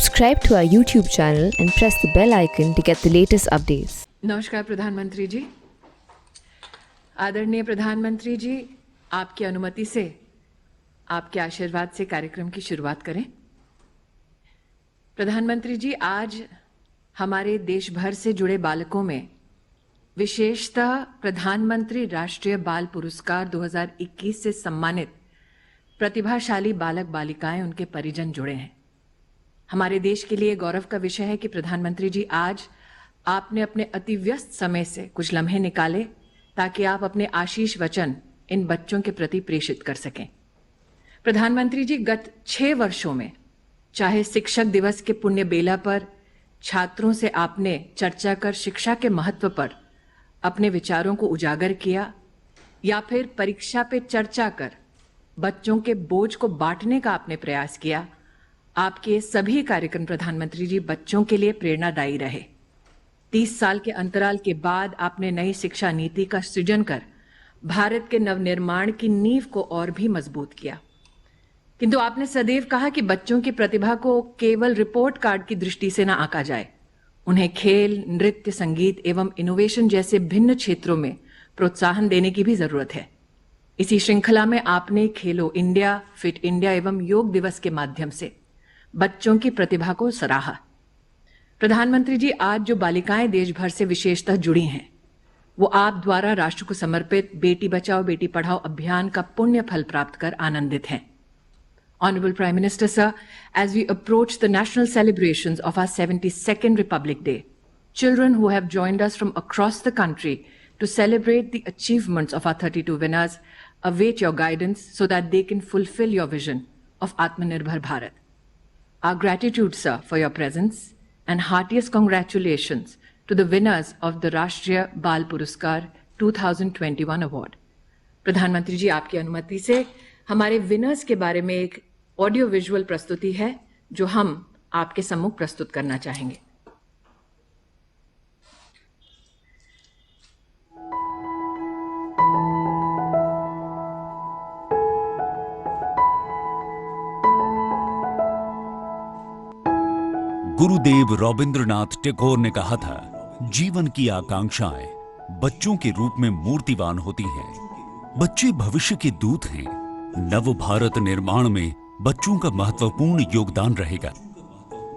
Subscribe to our YouTube channel and press the bell icon to get the latest updates. नमस्कार प्रधानमंत्री जी। आदरणीय प्रधानमंत्री जी, आपकी अनुमति से, आपके आशीर्वाद से कार्यक्रम की शुरुआत करें। प्रधानमंत्री जी, आज हमारे देश भर से जुड़े बालकों में विशेषतः प्रधानमंत्री राष्ट्रीय बाल पुरस्कार 2021 से सम्मानित प्रतिभाशाली बालक बालिकाएं, उनके परिजन जुड़े हैं। हमारे देश के लिए गौरव का विषय है कि प्रधानमंत्री जी, आज आपने अपने अति व्यस्त समय से कुछ लम्हे निकाले ताकि आप अपने आशीष वचन इन बच्चों के प्रति प्रेषित कर सकें। प्रधानमंत्री जी, गत 6 वर्षों में चाहे शिक्षक दिवस के पुण्य बेला पर छात्रों से आपने चर्चा कर शिक्षा के महत्व पर अपने विचारों को उजागर किया, या फिर परीक्षा पे चर्चा कर बच्चों के बोझ को बांटने का आपने प्रयास किया, आपके सभी कार्यक्रम प्रधानमंत्री जी बच्चों के लिए प्रेरणादायी रहे। 30 साल के अंतराल के बाद आपने नई शिक्षा नीति का सृजन कर भारत के नवनिर्माण की नींव को और भी मजबूत किया। किंतु आपने सदैव कहा कि बच्चों की प्रतिभा को केवल रिपोर्ट कार्ड की दृष्टि से न आंका जाए, उन्हें खेल, नृत्य, संगीत एवं इनोवेशन जैसे भिन्न क्षेत्रों में प्रोत्साहन देने की भी जरूरत है। इसी श्रृंखला में आपने खेलो इंडिया, फिट इंडिया एवं योग दिवस के माध्यम से बच्चों की प्रतिभा को सराहा। प्रधानमंत्री जी, आज जो बालिकाएं देश भर से विशेषतः जुड़ी हैं, वो आप द्वारा राष्ट्र को समर्पित बेटी बचाओ बेटी पढ़ाओ अभियान का पुण्य फल प्राप्त कर आनंदित हैं। Honorable Prime Minister, sir, as we approach the national celebrations of our 72nd Republic Day, children who have joined us from across the country to celebrate the achievements of our 32 winners await your guidance so that they can fulfill your vision of Atmanirbhar Bharat. Our gratitude, sir, for your presence and heartiest congratulations to the winners of the Rashtriya Bal Puraskar 2021 award. प्रधानमंत्री जी, आपकी अनुमति से हमारे winners के बारे में एक audio visual प्रस्तुति है जो हम आपके सम्मुख प्रस्तुत करना चाहेंगे। गुरुदेव रविंद्रनाथ टैगोर ने कहा था, जीवन की आकांक्षाएं बच्चों के रूप में मूर्तिवान होती हैं। बच्चे भविष्य के दूत हैं। नव भारत निर्माण में बच्चों का महत्वपूर्ण योगदान रहेगा।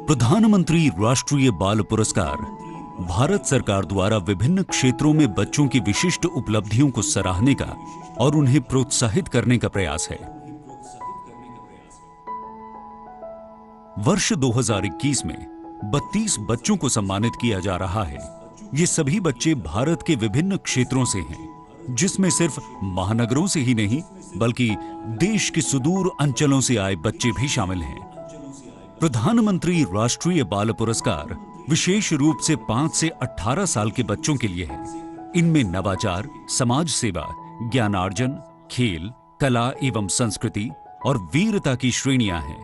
प्रधानमंत्री राष्ट्रीय बाल पुरस्कार भारत सरकार द्वारा विभिन्न क्षेत्रों में बच्चों की विशिष्ट उपलब्धियों को सराहने का और उन्हें प्रोत्साहित करने का प्रयास है। वर्ष 2021 में 32 बच्चों को सम्मानित किया जा रहा है। ये सभी बच्चे भारत के विभिन्न क्षेत्रों से हैं, जिसमें सिर्फ महानगरों से ही नहीं बल्कि देश के सुदूर अंचलों से आए बच्चे भी शामिल हैं। प्रधानमंत्री राष्ट्रीय बाल पुरस्कार विशेष रूप से 5 से 18 साल के बच्चों के लिए है। इनमें नवाचार, समाज सेवा, ज्ञानार्जन, खेल, कला एवं संस्कृति और वीरता की श्रेणियां हैं।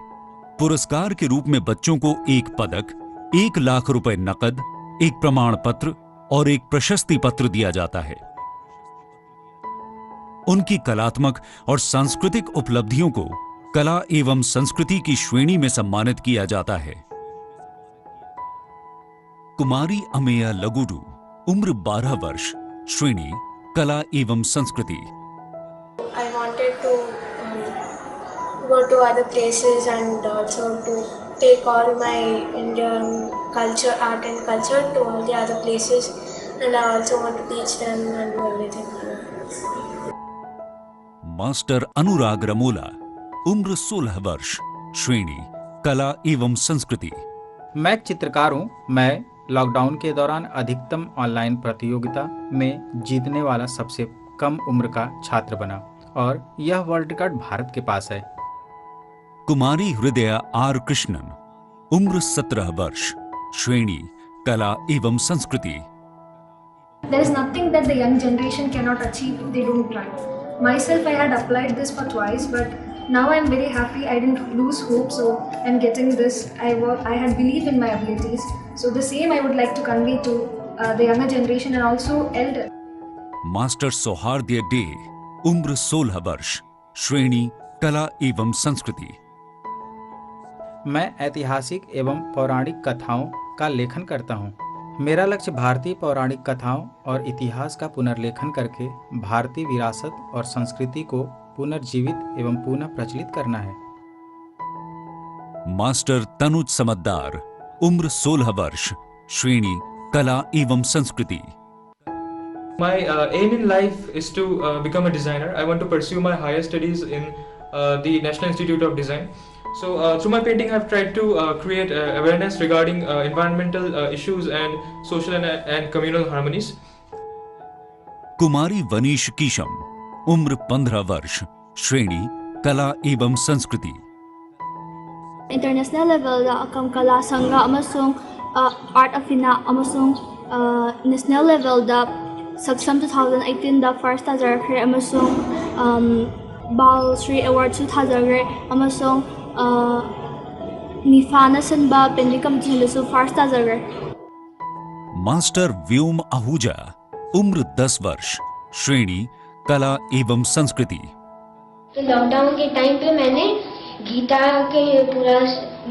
पुरस्कार के रूप में बच्चों को एक पदक, 1 लाख रुपए नकद, एक प्रमाण पत्र और एक प्रशस्ति पत्र दिया जाता है। उनकी कलात्मक और सांस्कृतिक उपलब्धियों को कला एवं संस्कृति की श्रेणी में सम्मानित किया जाता है। कुमारी अमेया लगुडू, उम्र 12 वर्ष, श्रेणी कला एवं संस्कृति। I wanted to go to other places and also to take all my Indian culture, art and culture to all the other places, and I also want to teach them and do everything. Master Anurag Ramola, उम्र 16 वर्ष, श्रेणी कला एवं संस्कृति। मैं एक चित्रकार हूँ। मैं लॉकडाउन के दौरान अधिकतम ऑनलाइन प्रतियोगिता में जीतने वाला सबसे कम उम्र का छात्र बना और यह वर्ल्ड रिकॉर्ड भारत के पास है। कुमारी हृदया आर कृष्णन, उम्र 17 वर्ष, श्रेणी कला एवं संस्कृति। There is nothing that the young generation cannot achieve if they don't try. Myself, I had applied this for twice, but now I'm very happy. I didn't lose hope, so I'm getting this. I had belief in my abilities. So the same I would like to convey to the younger generation and also elder. Master Sauhardya Dey, उम्र 16 वर्ष, श्रेणी कला एवं संस्कृति। मैं ऐतिहासिक एवं पौराणिक कथाओं का लेखन करता हूँ। मेरा लक्ष्य भारतीय पौराणिक कथाओं और इतिहास का पुनर्लेखन करके भारतीय विरासत और संस्कृति को पुनर्जीवित एवं पुनः प्रचलित करना है। मास्टर तनुज समद्दार, उम्र 16 वर्ष, श्रेणी कला एवं संस्कृति। My aim in life is to become a designer. I want to pursue my higher studies in the National Institute of Design. So through my painting, I've tried to create awareness regarding environmental issues and social and communal harmonies. कुमारी वनीश कीशम, उम्र 15 वर्ष, श्रेणी कला एवं संस्कृति। International level da akam kala sangha amasung art afina amasung national level da Saksam 2018 da first Tazarkre amasung Bal Sri Award 2000 amasung Nifana Sanba Pendikam Jilusu first Tazarkre। Master Vyom Ahuja, उम्र 10 वर्ष, श्रेणी कला एवं संस्कृति। तो लॉकडाउन के टाइम पे मैंने गीता के पूरा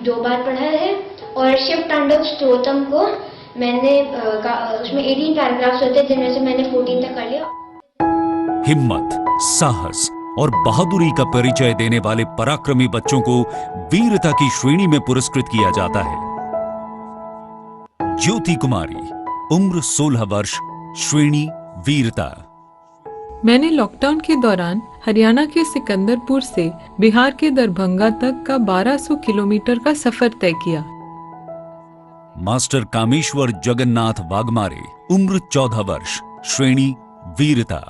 2 बार पढ़ा है और शिव तांडव स्तोत्रम को मैंने उसमें 18 पैराग्राफ्स होते हैं जिनमें से मैंने 14 तक कर लिया। हिम्मत, साहस और बहादुरी का परिचय देने वाले पराक्रमी बच्चों को वीरता की श्रेणी में पुरस्कृत किया जाता है। ज्योति कुमारी, उम्र 16 वर्ष, श्रेणी वीरता। मैंने लॉकडाउन के दौरान हरियाणा के सिकंदरपुर से बिहार के दरभंगा तक का 1200 किलोमीटर का सफर तय किया। मास्टर कामेश्वर जगन्नाथ वाघमारे, उम्र 14 वर्ष, श्रेणी वीरता।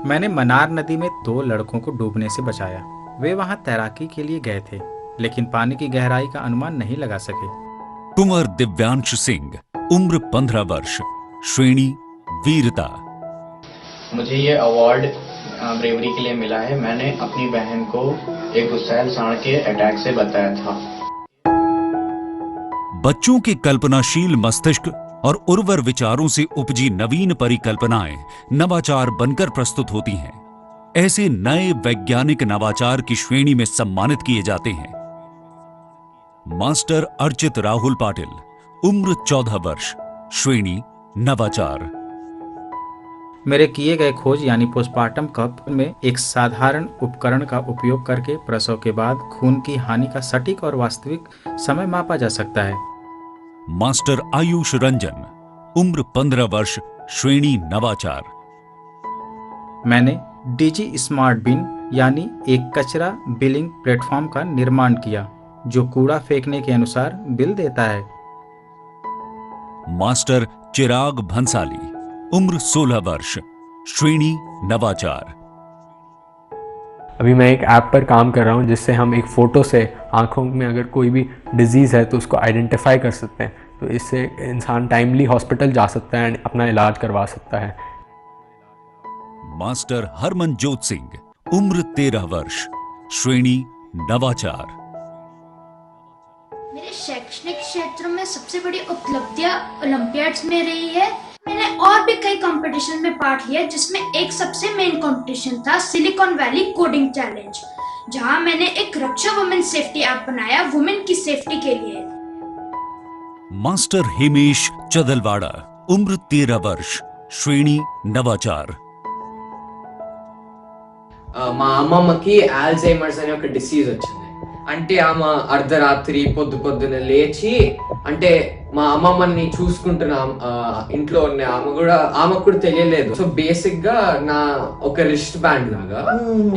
मैंने मनार नदी में 2 लड़कों को डूबने से बचाया। वे वहां तैराकी के लिए गए थे, लेकिन पानी की गहराई का अनुमान नहीं लगा सके। कुंवर दिव्यांश सिंह, उम्र 15 वर्ष, श्रेणी वीरता। मुझे ये अवार्ड ब्रेवरी के लिए मिला है। मैंने अपनी बहन को एक गुस्सैल सांड के अटैक से बचाया था। बच्चों के कल्पनाशील मस्तिष्क और उर्वर विचारों से उपजी नवीन परिकल्पनाएं नवाचार बनकर प्रस्तुत होती हैं। ऐसे नए वैज्ञानिक नवाचार की श्रेणी में सम्मानित किए जाते हैं। मास्टर अर्चित राहुल पाटिल, उम्र 14 वर्ष, श्रेणी नवाचार। मेरे किए गए खोज यानी पोस्टमार्टम कप में एक साधारण उपकरण का उपयोग करके प्रसव के बाद खून की हानि का सटीक और वास्तविक समय मापा जा सकता है। मास्टर आयुष रंजन, उम्र 15 वर्ष, श्रेणी नवाचार। मैंने डिजी स्मार्ट बिन यानी एक कचरा बिलिंग प्लेटफॉर्म का निर्माण किया जो कूड़ा फेंकने के अनुसार बिल देता है। मास्टर चिराग भंसाली, उम्र 16 वर्ष, श्रेणी नवाचार। अभी मैं एक ऐप पर काम कर रहा हूँ जिससे हम एक फ़ोटो से आँखों में अगर कोई भी डिजीज़ है तो उसको आइडेंटिफाई कर सकते हैं। तो इससे इंसान टाइमली हॉस्पिटल जा सकता है और अपना इलाज करवा सकता है। मास्टर हरमनजोत सिंह, उम्र 13 वर्ष, श्रेणी नवाचार। मेरे शैक्षणिक क्षेत्र में सबसे बड़ी उपलब्धियां ओलंपियाड्स में रही है। मैंने और भी कई कंपटीशन में पार्ट लिया जिसमें एक सबसे मेन कंपटीशन था सिलिकॉन वैली कोडिंग चैलेंज, जहां मैंने एक रक्षा वुमेन सेफ्टी ऐप बनाया वुमेन की सेफ्टी के लिए। मास्टर हिमेश चदलवाड़ा, उम्र 13 वर्ष, श्रेणी नवाचार। మా అమ్మమ్మకి ఆల్జైమర్స్ అనే ఒక డిసీజ్ వచ్చింది. అంటే ఆమె అర్ధరాత్రి పొద్దున లేచి అంటే మా అమ్మమ్మని చూసుకుంటున్న ఇంట్లో ఉన్న ఆమెకు కూడా తెలియలేదు. సో బేసిక్ గా నా ఒక రిస్ట్ బ్యాండ్ లాగా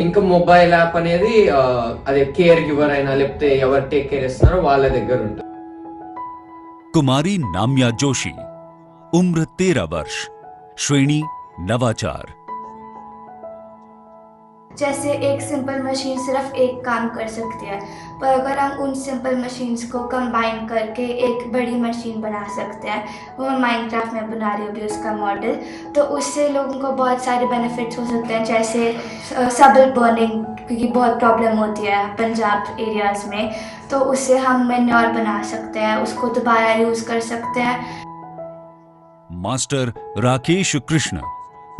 ఇంకా మొబైల్ యాప్ అనేది అదే కేర్ గివర్ అయినా లేకపోతే ఎవరు టేక్ కేర్ ఇస్తున్నారో వాళ్ళ దగ్గర ఉంటుంది. कुमारी नाम्या जोशी, उम्र 13 वर्ष, श्रेणी नवाचार। जैसे एक सिंपल मशीन सिर्फ एक काम कर सकती है, पर अगर हम उन सिंपल मशीन्स को कंबाइन करके एक बड़ी मशीन बना सकते हैं, वो मैं माइनक्राफ्ट में बना रही हूँ अभी उसका मॉडल, तो उससे लोगों को बहुत सारे बेनिफिट्स हो सकते हैं। जैसे सब्ल बर्निंग क्योंकि बहुत प्रॉब्लम होती है पंजाब एरियाज़ में, तो उससे हम मैन्योर बना सकते हैं, उसको दोबारा यूज़ कर सकते हैं। मास्टर राकेश कृष्ण,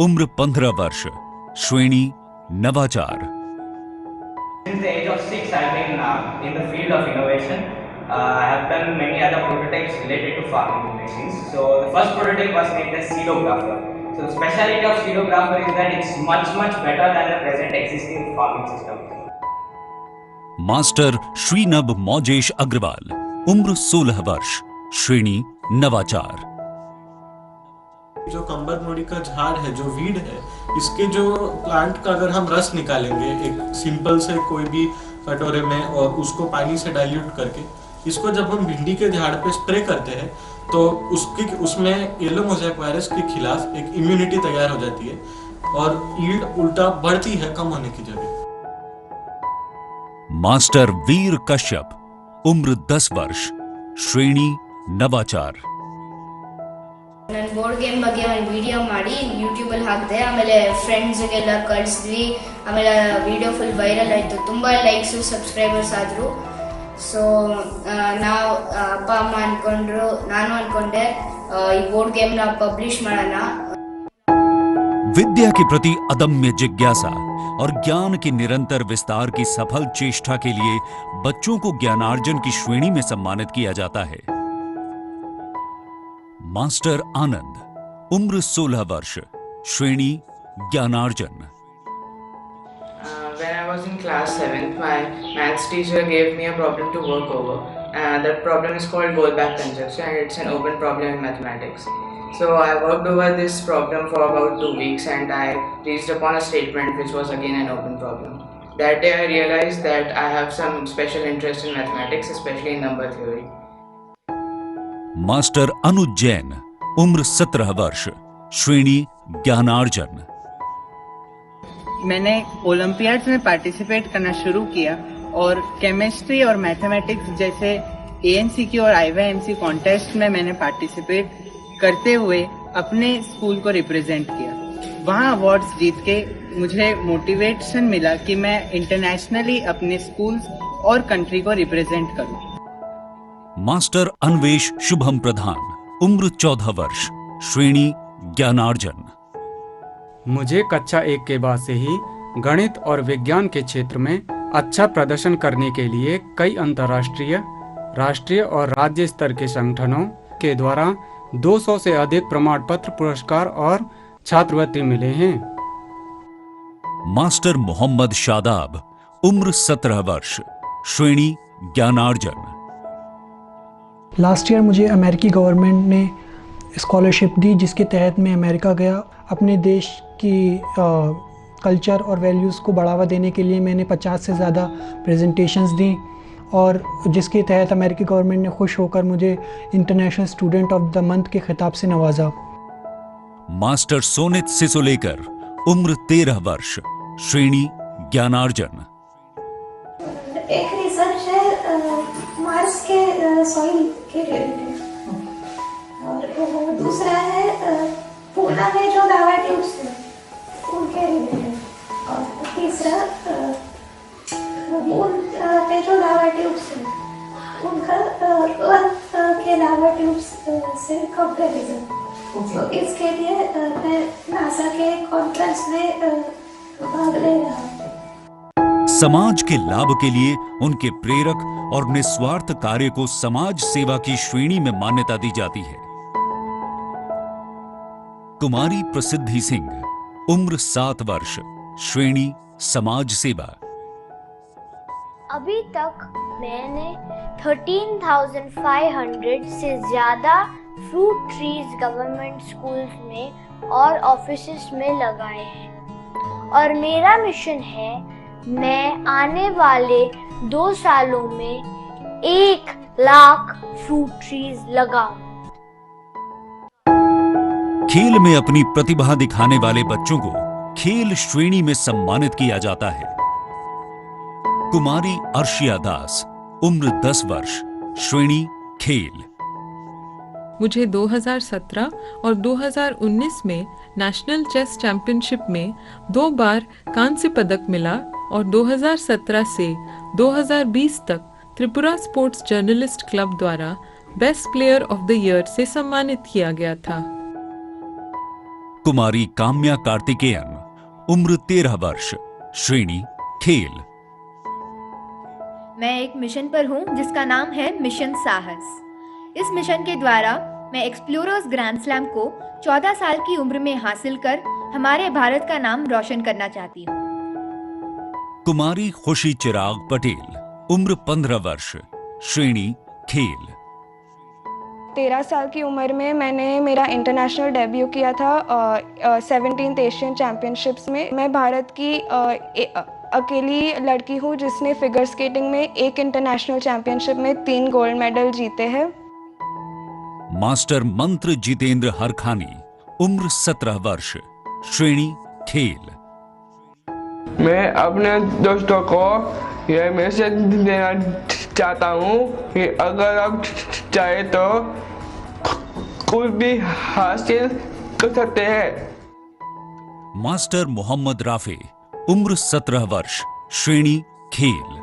उम्र 15 वर्ष, श्रेणी नवाचार। Since the age of 6, I've been in the field of innovation. I have done many other prototypes related to farming machines. So the first prototype was named as seedographer. So the speciality of seedographer is that it's much better than the present existing farming system. Master Shrinabh Maujesh Agrawal, उम्र 16 वर्ष, श्रेणी नवाचार। जो कंबर मोड़ी का झाड़ है, जो वीड है, इसके जो प्लांट का अगर हम रस निकालेंगे एक सिंपल से कोई भी कटोरे में और उसको पानी से डाइल्यूट करके, इसको जब हम भिंडी के झाड़ पे स्प्रे करते हैं तो उसमें येलो मोज़ेक वायरस के खिलाफ एक इम्यूनिटी तैयार हो जाती है और यील्ड उल्टा बढ़ती है कम होने की जगह। मास्टर वीर कश्यप, उम्र 10 वर्ष, श्रेणी नवाचार। ನಾನು ಬೋರ್ಡ್ ಗೇಮ್ ಬಗ್ಗೆ ಒಂದು ವಿಡಿಯೋ ಮಾಡಿ ಯೂಟ್ಯೂಬಲ್ಲಿ ಹಾಕಿದೆ, ಆಮೇಲೆ ಫ್ರೆಂಡ್ಸ್ಗೆಲ್ಲ ಕಳಿಸಿದ್ವಿ, ಆಮೇಲೆ ವಿಡಿಯೋ ಫುಲ್ ವೈರಲ್ ಆಯಿತು, ತುಂಬ ಲೈಕ್ಸು ಸಬ್ಸ್ಕ್ರೈಬರ್ಸ್ ಆದರು। ಸೊ ನಾವು ಅಪ್ಪ ಅಮ್ಮ ಅಂದ್ಕೊಂಡ್ರು, ನಾನು ಅಂದ್ಕೊಂಡೆ ಈ ಬೋರ್ಡ್ ಗೇಮ್ನ ಪಬ್ಲಿಷ್ ಮಾಡೋಣ। विद्या के प्रति अदम्य जिज्ञासा और ज्ञान के निरंतर विस्तार की सफल चेष्टा के लिए बच्चों को ज्ञानार्जन की श्रेणी में सम्मानित किया जाता है। मास्टर आनंद, उम्र 16 वर्ष, श्रेणी ज्ञानार्जन। When I was in class 7th, my maths teacher gave me a problem to work over. That problem is called Goldbach conjecture, and it's an open problem in mathematics. So I worked over this problem for about 2 weeks, and I reached upon a statement which was again an open problem. That day I realized that I have some special interest in mathematics, especially in number theory. Master Anuj Jain, उम्र 17 वर्ष, श्रेणी ज्ञानार्जन। मैंने Olympiads में participate करना शुरू किया और केमिस्ट्री और मैथमेटिक्स जैसे ANCQ और IYMC कॉन्टेस्ट में मैंने पार्टिसिपेट करते हुए अपने स्कूल को रिप्रेजेंट किया। वहाँ अवार्ड्स जीत के मुझे मोटिवेशन मिला कि मैं इंटरनेशनली अपने स्कूल्स और कंट्री को रिप्रेजेंट करूँ। मास्टर अन्वेष शुभम प्रधान, उम्र 14 वर्ष, श्रेणी ज्ञानार्जन। मुझे कक्षा 1 के बाद से ही गणित और विज्ञान के क्षेत्र में अच्छा प्रदर्शन करने के लिए कई अंतर्राष्ट्रीय, राष्ट्रीय और राज्य स्तर के संगठनों के द्वारा 200 से अधिक प्रमाण पत्र, पुरस्कार और छात्रवृत्ति मिले हैं। मास्टर मोहम्मद शादाब, उम्र 17 वर्ष, श्रेणी ज्ञानार्जन। लास्ट ईयर मुझे अमेरिकी गवर्नमेंट ने स्कॉलरशिप दी, जिसके तहत मैं अमेरिका गया। अपने देश की कल्चर और वैल्यूज़ को बढ़ावा देने के लिए मैंने 50 से ज़्यादा प्रेजेंटेशंस दी और जिसके तहत अमेरिकी गवर्नमेंट ने खुश होकर मुझे international student of the month के खिताब से नवाजा। मास्टर सोनित सिसोलेकर, उम्र 13 वर्ष, श्रेणी ज्ञानार्जन। एक रिसर्च है मार्स के सॉइल के रिलेटेड और दूसरा है पूना में जो लावा ट्यूब्स है उनके रिलेटेड और तीसरा मून पे जो लावा ट्यूब्स है उनका अर्थ के लावा ट्यूब्स से कंपैरिजन। तो इसके लिए मैं नासा के कॉन्फ्रेंस में भाग ले रहा हूँ। समाज के लाभ के लिए उनके प्रेरक और निस्वार्थ कार्य को समाज सेवा की श्रेणी में मान्यता दी जाती है। कुमारी प्रसिद्धि सिंह, उम्र 7 वर्ष, श्रेणी समाज सेवा। अभी तक मैंने 13,500 से ज़्यादा फ्रूट ट्रीज गवर्नमेंट स्कूल्स में और ऑफिसेस में लगाए हैं और मेरा मिशन है मैं आने वाले 2 सालों में 1 लाख फ्रूट ट्रीज लगाऊं। खेल में अपनी प्रतिभा दिखाने वाले बच्चों को खेल श्रेणी में सम्मानित किया जाता है। कुमारी अर्शिया दास, उम्र 10 वर्ष, श्रेणी खेल। मुझे 2017 और 2019 में नेशनल चेस चैंपियनशिप में 2 बार कांस्य पदक मिला और 2017 से 2020 तक त्रिपुरा स्पोर्ट्स जर्नलिस्ट क्लब द्वारा best player of the year से सम्मानित किया गया था। कुमारी काम्या कार्तिकेयन, उम्र 13 वर्ष, श्रेणी खेल। मैं एक मिशन पर हूँ जिसका नाम है मिशन साहस। इस मिशन के द्वारा मैं एक्सप्लोरर्स ग्रैंड स्लैम को 14 साल की उम्र में हासिल कर हमारे भारत का नाम रोशन करना चाहती हूँ। कुमारी खुशी चिराग पटेल, उम्र 15 वर्ष, श्रेणी खेल। 13 साल की उम्र में मैंने मेरा इंटरनेशनल डेब्यू किया था 17th एशियन चैम्पियनशिप्स में। मैं भारत की अकेली लड़की हूँ जिसने फिगर स्केटिंग में एक इंटरनेशनल चैंपियनशिप में 3 गोल्ड मेडल जीते हैं। मास्टर मंत्र जितेंद्र हरखानी, उम्र 17 वर्ष, श्रेणी खेल। मैं अपने दोस्तों को यह मैसेज देना चाहता हूँ कि अगर आप चाहे तो कुछ भी हासिल कर सकते हैं। मास्टर मोहम्मद राफे, उम्र 17 वर्ष, श्रेणी खेल।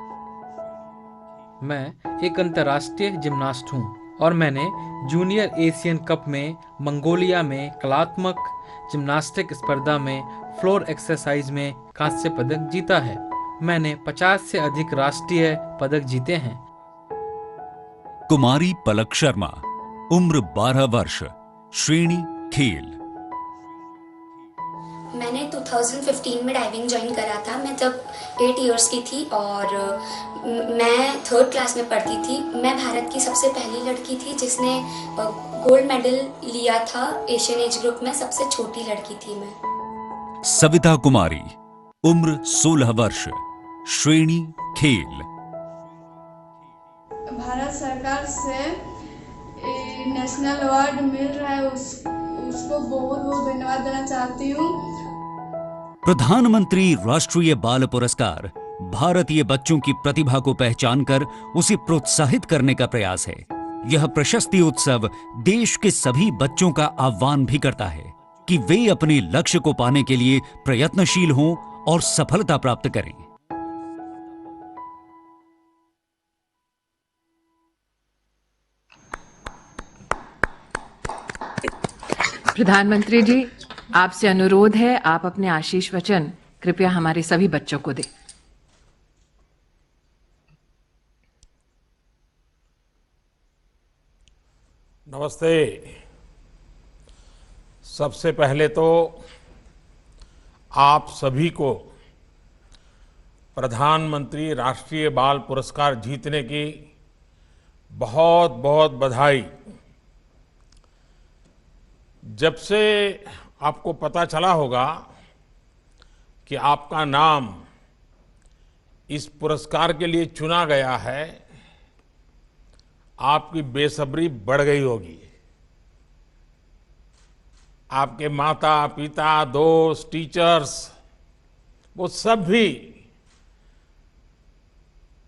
मैं एक अंतर्राष्ट्रीय जिम्नास्ट हूँ और मैंने जूनियर एशियन कप में मंगोलिया में कलात्मक जिम्नास्टिक स्पर्धा में फ्लोर एक्सरसाइज में कांस्य पदक जीता है। मैंने 50 से अधिक राष्ट्रीय पदक जीते हैं। कुमारी पलक शर्मा, उम्र 12 वर्ष, श्रेणी खेल। मैंने 2015 में डाइविंग ज्वाइन करा था। मैं तब 8 इयर्स की थी और मैं 3rd क्लास में पढ़ती थी। मैं भारत की सबसे पहली लड़की थी जिसने गोल्ड मेडल लिया था एशियन एज ग्रुप में। सबसे छोटी लड़की थी मैं। सविता कुमारी, उम्र 16 वर्ष, श्रेणी खेल। भारत सरकार से नेशनल अवार्ड मिल रहा है, उसको बहुत बहुत धन्यवाद देना चाहती हूँ। प्रधानमंत्री राष्ट्रीय बाल पुरस्कार भारतीय बच्चों की प्रतिभा को पहचानकर उसे प्रोत्साहित करने का प्रयास है। यह प्रशस्ति उत्सव देश के सभी बच्चों का आह्वान भी करता है कि वे अपने लक्ष्य को पाने के लिए प्रयत्नशील हों और सफलता प्राप्त करें। प्रधानमंत्री जी, आपसे अनुरोध है, आप अपने आशीष वचन कृपया हमारे सभी बच्चों को दें। नमस्ते। सबसे पहले तो आप सभी को प्रधानमंत्री राष्ट्रीय बाल पुरस्कार जीतने की बहुत बहुत बधाई। जब से आपको पता चला होगा कि आपका नाम इस पुरस्कार के लिए चुना गया है, आपकी बेसब्री बढ़ गई होगी। आपके माता पिता, दोस्त, टीचर्स, वो सब भी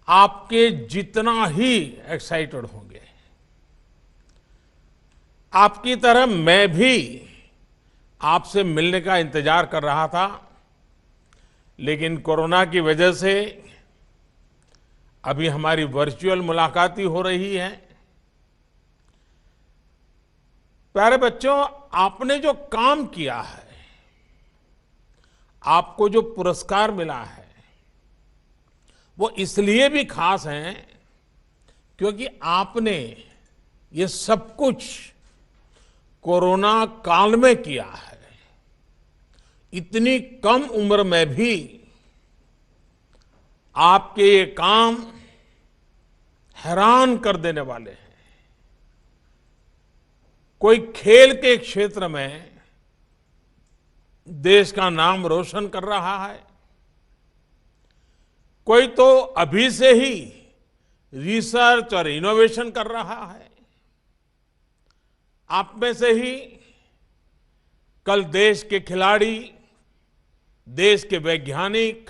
आपके जितना ही एक्साइटेड होंगे। आपकी तरह मैं भी आपसे मिलने का इंतजार कर रहा था, लेकिन कोरोना की वजह से अभी हमारी वर्चुअल मुलाकात ही हो रही है। प्यारे बच्चों, आपने जो काम किया है, आपको जो पुरस्कार मिला है, वो इसलिए भी खास है क्योंकि आपने ये सब कुछ कोरोना काल में किया है। इतनी कम उम्र में भी आपके ये काम हैरान कर देने वाले हैं। कोई खेल के क्षेत्र में देश का नाम रोशन कर रहा है, कोई तो अभी से ही रिसर्च और इनोवेशन कर रहा है। आप में से ही कल देश के खिलाड़ी, देश के वैज्ञानिक,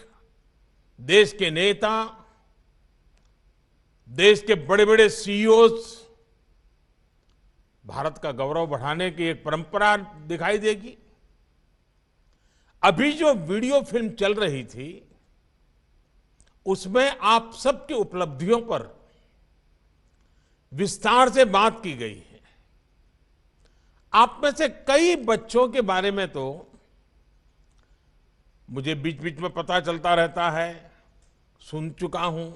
देश के नेता, देश के बड़े बड़े सीईओज भारत का गौरव बढ़ाने की एक परंपरा दिखाई देगी। अभी जो वीडियो फिल्म चल रही थी, उसमें आप सबकी उपलब्धियों पर विस्तार से बात की गई है। आप में से कई बच्चों के बारे में तो मुझे बीच बीच में पता चलता रहता है, सुन चुका हूं,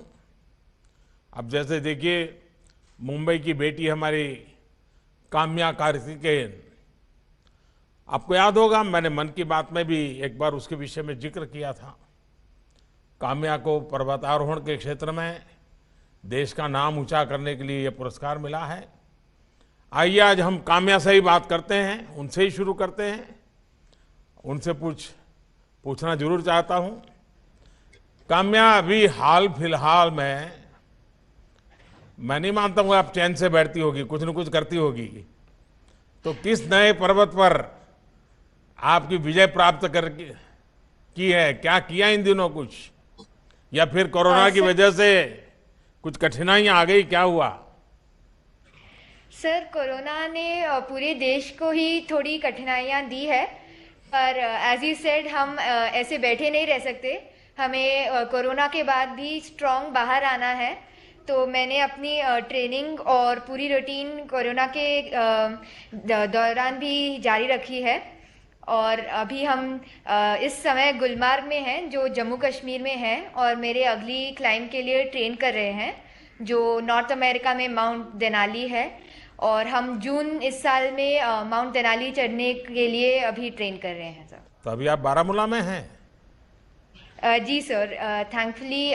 अब जैसे देखिए, मुंबई की बेटी हमारी काम्या कार्तिकेयन, आपको याद होगा मैंने मन की बात में भी एक बार उसके विषय में जिक्र किया था। काम्या को पर्वतारोहण के क्षेत्र में देश का नाम ऊंचा करने के लिए यह पुरस्कार मिला है। आइए आज हम काम्या से ही बात करते हैं, उनसे ही शुरू करते हैं। उनसे पूछना जरूर चाहता हूं, काम्या अभी हाल फिलहाल में, मैं नहीं मानता हूं आप चैन से बैठती होगी, कुछ न कुछ करती होगी, तो किस नए पर्वत पर आपकी विजय प्राप्त करके की है? क्या किया इन दिनों कुछ, या फिर कोरोना की वजह से कुछ कठिनाइयां आ गई, क्या हुआ? सर, कोरोना ने पूरे देश को ही थोड़ी कठिनाइयां दी है, पर एज यू सेड हम ऐसे बैठे नहीं रह सकते। हमें कोरोना के बाद भी स्ट्रांग बाहर आना है। तो मैंने अपनी ट्रेनिंग और पूरी रूटीन कोरोना के दौरान भी जारी रखी है। और अभी हम इस समय गुलमार्ग में हैं, जो जम्मू कश्मीर में है, और मेरे अगली क्लाइंब के लिए ट्रेन कर रहे हैं, जो नॉर्थ अमेरिका में माउंट देनाली है। और हम जून इस साल में माउंट देनाली चढ़ने के लिए अभी ट्रेन कर रहे हैं सर। तो अभी आप बारामूला में हैं? जी सर, थैंकफुली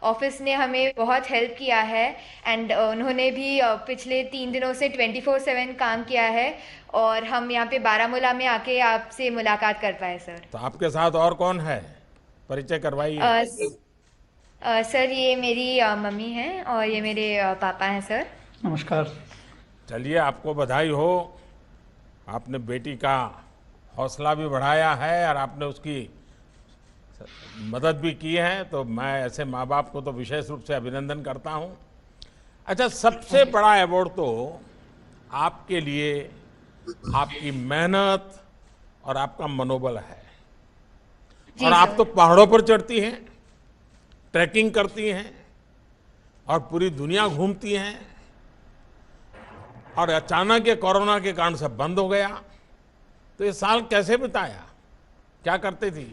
ऑफिस ने हमें बहुत हेल्प किया है, एंड उन्होंने भी पिछले 3 दिनों से 24/7 काम किया है, और हम यहाँ पे बारामूला में आके आपसे मुलाकात कर पाए सर। तो आपके साथ और कौन है, परिचय करवाइए। सर, ये मेरी मम्मी हैं और ये मेरे पापा हैं सर। नमस्कार। चलिए, आपको बधाई हो, आपने बेटी का हौसला भी बढ़ाया है और आपने उसकी मदद भी की है, तो मैं ऐसे माँ बाप को तो विशेष रूप से अभिनंदन करता हूँ। अच्छा, सबसे बड़ा अवार्ड तो आपके लिए आपकी मेहनत और आपका मनोबल है। और आप तो पहाड़ों पर चढ़ती हैं, ट्रैकिंग करती हैं और पूरी दुनिया घूमती हैं, और अचानक ये कोरोना के कारण सब बंद हो गया, तो ये साल कैसे बिताया, क्या करते थी?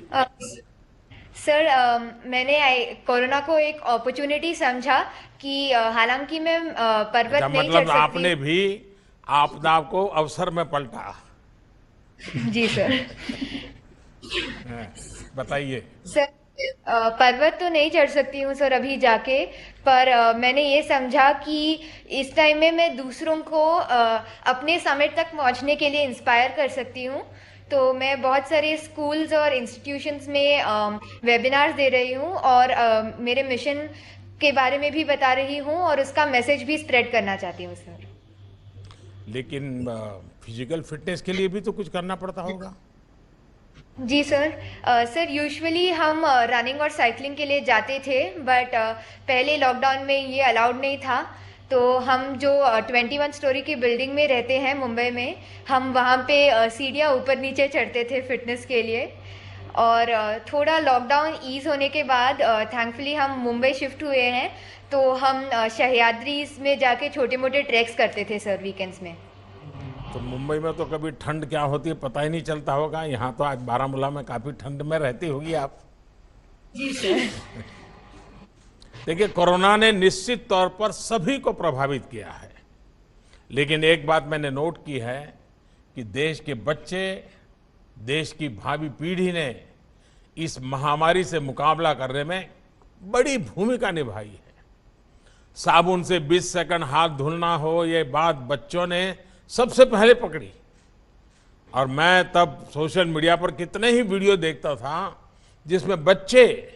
सर, मैंने कोरोना को एक अपॉर्चुनिटी समझा कि हालांकि मैं पर्वत नहीं चढ़ सकती। आपने भी आपदा को अवसर में पलटा। जी सर। बताइए। सर, पर्वत तो नहीं चढ़ सकती हूँ सर अभी जाके, पर मैंने ये समझा कि इस टाइम में मैं दूसरों को अपने समिट तक पहुँचने के लिए इंस्पायर कर सकती हूँ। तो मैं बहुत सारे स्कूल्स और इंस्टीट्यूशंस में वेबिनार्स दे रही हूँ, और मेरे मिशन के बारे में भी बता रही हूँ, और उसका मैसेज भी स्प्रेड करना चाहती हूँ सर। लेकिन फिजिकल फिटनेस के लिए भी तो कुछ करना पड़ता होगा। जी सर। सर, यूजुअली हम रनिंग और साइकिलिंग के लिए जाते थे, बट पहले लॉकडाउन में ये अलाउड नहीं था। तो हम जो 21 स्टोरी की बिल्डिंग में रहते हैं मुंबई में, हम वहाँ पे सीढ़ियाँ ऊपर नीचे चढ़ते थे फिटनेस के लिए। और थोड़ा लॉकडाउन ईज होने के बाद थैंकफुली हम मुंबई शिफ्ट हुए हैं, तो हम सह्याद्री में जाके छोटे मोटे ट्रैक्स करते थे सर वीकेंड्स में। तो मुंबई में तो कभी ठंड क्या होती है पता ही नहीं चलता होगा, यहाँ तो आज बारामूला में काफ़ी ठंड में रहती होगी आप। जी सर। देखिए, कोरोना ने निश्चित तौर पर सभी को प्रभावित किया है, लेकिन एक बात मैंने नोट की है कि देश के बच्चे, देश की भावी पीढ़ी ने इस महामारी से मुकाबला करने में बड़ी भूमिका निभाई है। साबुन से 20 सेकंड हाथ धुलना हो, ये बात बच्चों ने सबसे पहले पकड़ी। और मैं तब सोशल मीडिया पर कितने ही वीडियो देखता था जिसमें बच्चे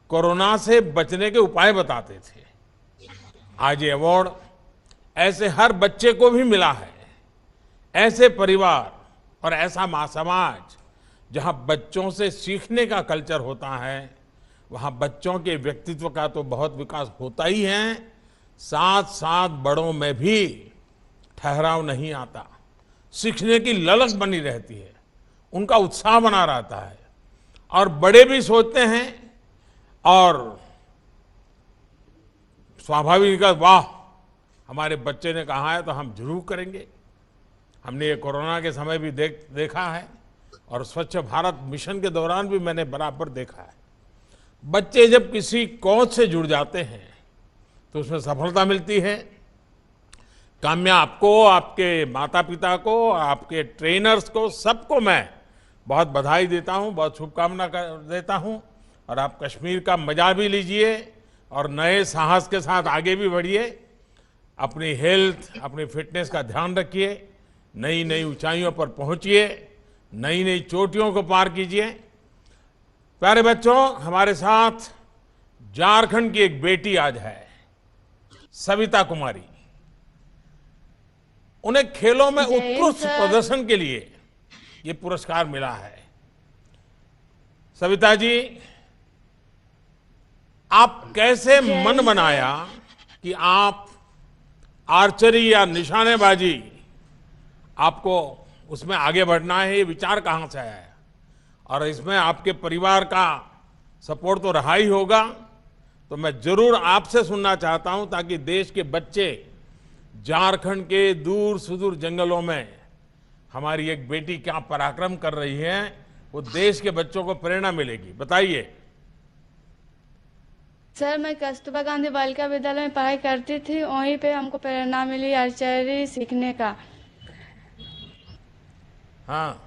कोरोना से बचने के उपाय बताते थे। आज ये अवार्ड ऐसे हर बच्चे को भी मिला है। ऐसे परिवार और ऐसा समाज जहां बच्चों से सीखने का कल्चर होता है, वहां बच्चों के व्यक्तित्व का तो बहुत विकास होता ही है, साथ साथ बड़ों में भी ठहराव नहीं आता, सीखने की ललक बनी रहती है, उनका उत्साह बना रहता है। और बड़े भी सोचते हैं, और स्वाभाविक, वाह हमारे बच्चे ने कहा है तो हम जरूर करेंगे। हमने ये कोरोना के समय भी देखा है, और स्वच्छ भारत मिशन के दौरान भी मैंने बराबर देखा है। बच्चे जब किसी कौज से जुड़ जाते हैं तो उसमें सफलता मिलती है। काम्या, आपको, आपके माता पिता को, आपके ट्रेनर्स को, सबको मैं बहुत बधाई देता हूं, बहुत शुभकामना देता हूं। और आप कश्मीर का मजा भी लीजिए और नए साहस के साथ आगे भी बढ़िए। अपनी हेल्थ, अपनी फिटनेस का ध्यान रखिए, नई नई ऊंचाइयों पर पहुंचिए, नई नई चोटियों को पार कीजिए। प्यारे बच्चों, हमारे साथ झारखंड की एक बेटी आज है, सविता कुमारी। उन्हें खेलों में उत्कृष्ट प्रदर्शन के लिए ये पुरस्कार मिला है। सविता जी, आप कैसे मन बनाया कि आप आर्चरी या निशानेबाजी, आपको उसमें आगे बढ़ना है? ये विचार कहाँ से आया? और इसमें आपके परिवार का सपोर्ट तो रहा ही होगा। तो मैं जरूर आपसे सुनना चाहता हूं, ताकि देश के बच्चे झारखंड के दूर सुदूर जंगलों में हमारी एक बेटी क्या पराक्रम कर रही है, वो देश के बच्चों को प्रेरणा मिलेगी। बताइए। सर, मैं कस्तूरबा गांधी बालिका विद्यालय में पढ़ाई करती थी, वहीं पे हमको प्रेरणा मिली आर्चरी सीखने का। हाँ,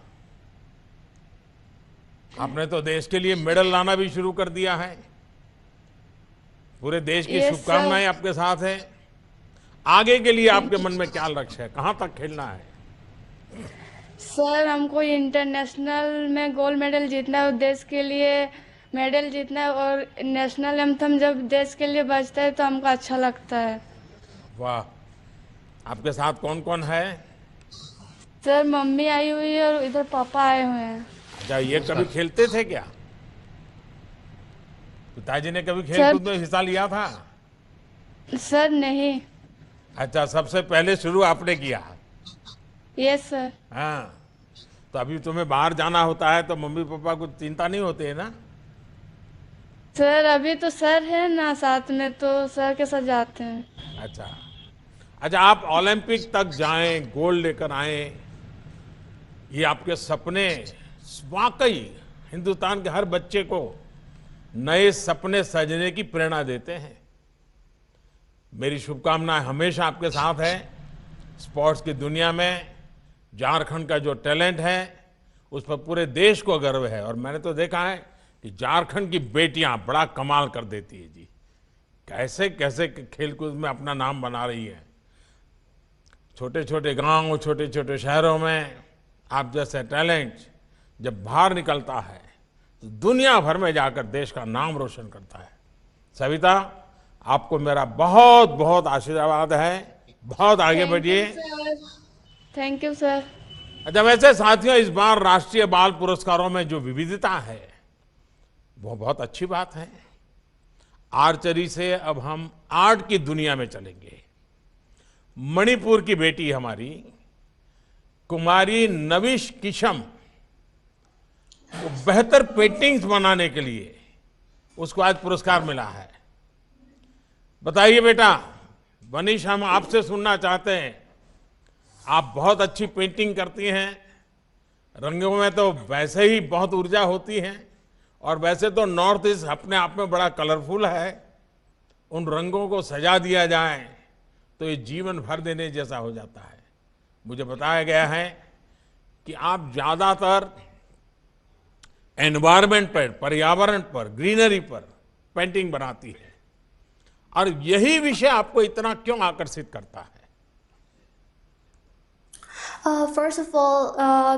आपने तो देश के लिए मेडल लाना भी शुरू कर दिया है। पूरे देश की शुभकामनाएं आपके साथ हैं। आगे के लिए आपके मन में क्या लक्ष्य है? कहां तक खेलना है? सर, हमको इंटरनेशनल में गोल्ड मेडल जीतना है, देश के लिए मेडल जीतना है। और नेशनल एंथम जब देश के लिए बजता है तो हमको अच्छा लगता है। वाह, आपके साथ कौन कौन है? सर, मम्मी आई हुई है और इधर पापा आए हुए हैं। अच्छा, ये कभी खेलते थे क्या? पिताजी ने कभी खेलकूद में हिस्सा लिया था? सर नहीं। अच्छा, सबसे पहले शुरू आपने किया? Yes sir. हाँ, तो अभी तुम्हें बाहर जाना होता है तो मम्मी पापा को चिंता नहीं होती है ना? सर, अभी तो सर है ना साथ में, तो सर के साथ जाते हैं। अच्छा, आप ओलंपिक तक जाएं, गोल्ड लेकर आए, ये आपके सपने वाकई हिंदुस्तान के हर बच्चे को नए सपने सजने की प्रेरणा देते हैं। मेरी शुभकामनाएं हमेशा आपके साथ है। स्पोर्ट्स की दुनिया में झारखंड का जो टैलेंट है, उस पर पूरे देश को गर्व है। और मैंने तो देखा है कि झारखंड की बेटियां बड़ा कमाल कर देती है जी। कैसे कैसे खेलकूद में अपना नाम बना रही है। छोटे छोटे गांव, छोटे छोटे शहरों में आप जैसे टैलेंट जब बाहर निकलता है तो दुनिया भर में जाकर देश का नाम रोशन करता है। सविता, आपको मेरा बहुत बहुत आशीर्वाद है। बहुत आगे बढ़िए। Thank you sir. अच्छा, वैसे साथियों, इस बार राष्ट्रीय बाल पुरस्कारों में जो विविधता है वो बहुत अच्छी बात है। आर्चरी से अब हम आर्ट की दुनिया में चलेंगे। मणिपुर की बेटी हमारी कुमारी नविश किशम को बेहतर पेंटिंग्स बनाने के लिए उसको आज पुरस्कार मिला है। बताइए बेटा, वनीश, हम आपसे सुनना चाहते हैं। आप बहुत अच्छी पेंटिंग करती हैं। रंगों में तो वैसे ही बहुत ऊर्जा होती है, और वैसे तो नॉर्थ ईस्ट अपने आप में बड़ा कलरफुल है। उन रंगों को सजा दिया जाए तो ये जीवन भर देने जैसा हो जाता है। मुझे बताया गया है कि आप ज्यादातर एनवायरनमेंट पर, पर्यावरण पर, ग्रीनरी पर पेंटिंग बनाती है, और यही विषय आपको इतना क्यों आकर्षित करता है? First of all,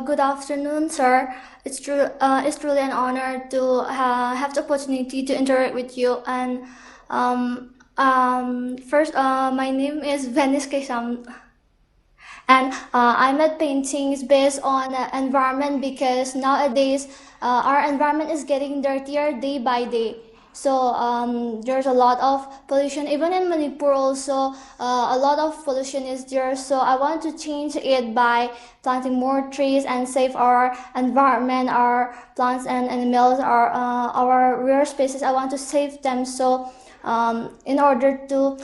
good afternoon, sir. It's truly an honor to have the opportunity to interact with you. And first, my name is Venice Kesham, and I made paintings based on environment, because nowadays our environment is getting dirtier day by day. So there's a lot of pollution. Even in Manipur also, a lot of pollution is there. So I want to change it by planting more trees and save our environment, our plants and animals, our rare species. I want to save them. So in order to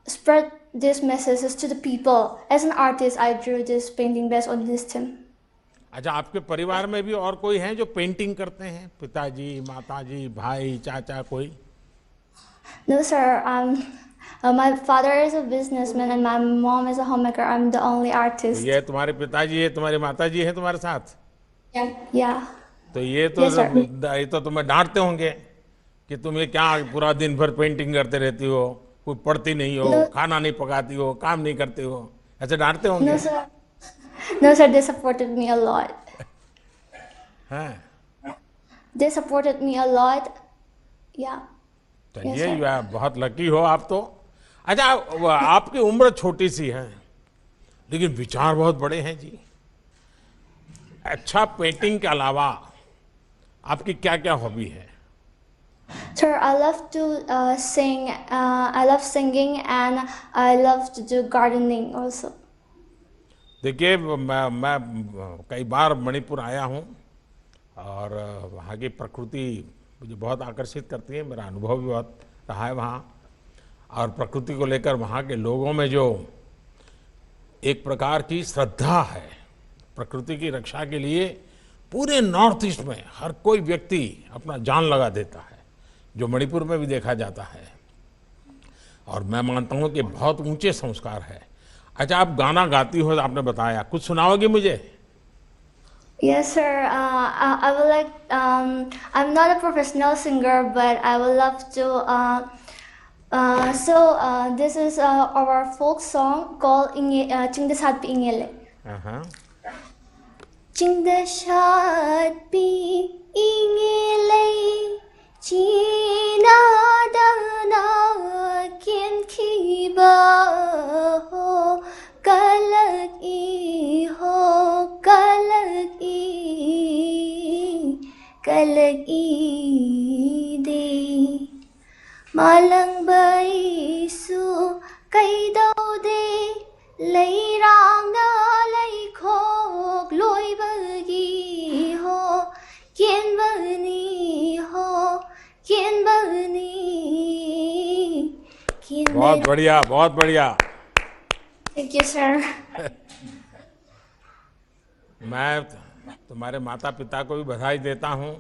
spread these messages to the people, as an artist, I drew this painting based on this theme. अच्छा, आपके परिवार में भी और कोई हैं जो painting करते हैं? पिताजी, माताजी, भाई, चाचा, कोई? No, sir. My father is a businessman and my mom is a homemaker. I'm the only artist. ये तुम्हारे पिताजी है, तुम्हारी माताजी है तुम्हारे साथ? Yeah. तो ये तो Yes, sir. ये तो तुम्हें डांटते होंगे कि तुम ये क्या पूरा दिन भर पेंटिंग करते रहती हो, कोई पढ़ती नहीं हो, No. खाना नहीं पकाती हो, काम नहीं करते हो, ऐसे डांटते होंगे? No sir. No sir, they supported me a lot. हाँ, They supported me a lot. Yeah. चलिए sir. you are बहुत लकी हो आप तो। अच्छा, आपकी उम्र छोटी सी है लेकिन विचार बहुत बड़े हैं जी। अच्छा, पेंटिंग के अलावा आपकी क्या क्या हॉबी है? Sir, I love to sing. I love singing and I love to do gardening also. देखिए, मैं कई बार मणिपुर आया हूँ और वहाँ की प्रकृति मुझे बहुत आकर्षित करती है। मेरा अनुभव भी बहुत रहा है वहाँ, और प्रकृति को लेकर वहाँ के लोगों में जो एक प्रकार की श्रद्धा है प्रकृति की रक्षा के लिए, पूरे नॉर्थ ईस्ट में हर कोई व्यक्ति अपना जान लगा देता है, जो मणिपुर में भी देखा जाता है। और मैं मानता हूँ कि बहुत ऊंचे संस्कार है। अच्छा, आप गाना गाती हो, आपने बताया, कुछ सुनाओगी मुझे? Yes, sir. I would like. I'm not a professional singer, but I would love to. This is our folk song called Chingdashat Pi Ingele. Chingdashat Pi Ingele China Dana Kien Kiba Ho Kalag I Ho Kalag I De Malang Bai Su Kai Dau De Lay Rang Na Lay Khok Loi Bagi Ho Kien Bani Ho Kien Bani Kien बहुत बढ़िया, बहुत बढ़िया। Thank you, sir. मैं तुम्हारे माता पिता को भी बधाई देता हूँ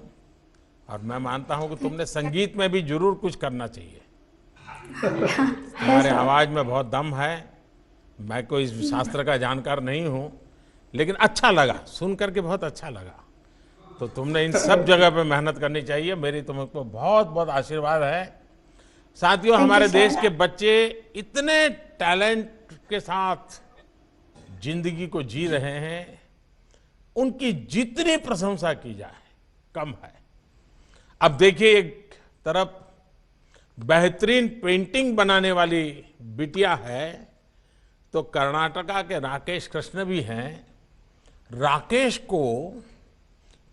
और मैं मानता हूँ कि तुमने संगीत में भी जरूर कुछ करना चाहिए। तुम्हारे आवाज में बहुत दम है। मैं कोई शास्त्र का जानकार नहीं हूँ, लेकिन अच्छा लगा सुन करके, बहुत अच्छा लगा। तो तुमने इन सब जगह पे मेहनत करनी चाहिए। मेरी तुमको बहुत बहुत आशीर्वाद है। साथियों, हमारे देश के बच्चे इतने टैलेंट के साथ जिंदगी को जी रहे हैं, उनकी जितनी प्रशंसा की जाए कम है। अब देखिए, एक तरफ बेहतरीन पेंटिंग बनाने वाली बिटिया है, तो कर्नाटका के राकेश कृष्ण भी हैं। राकेश को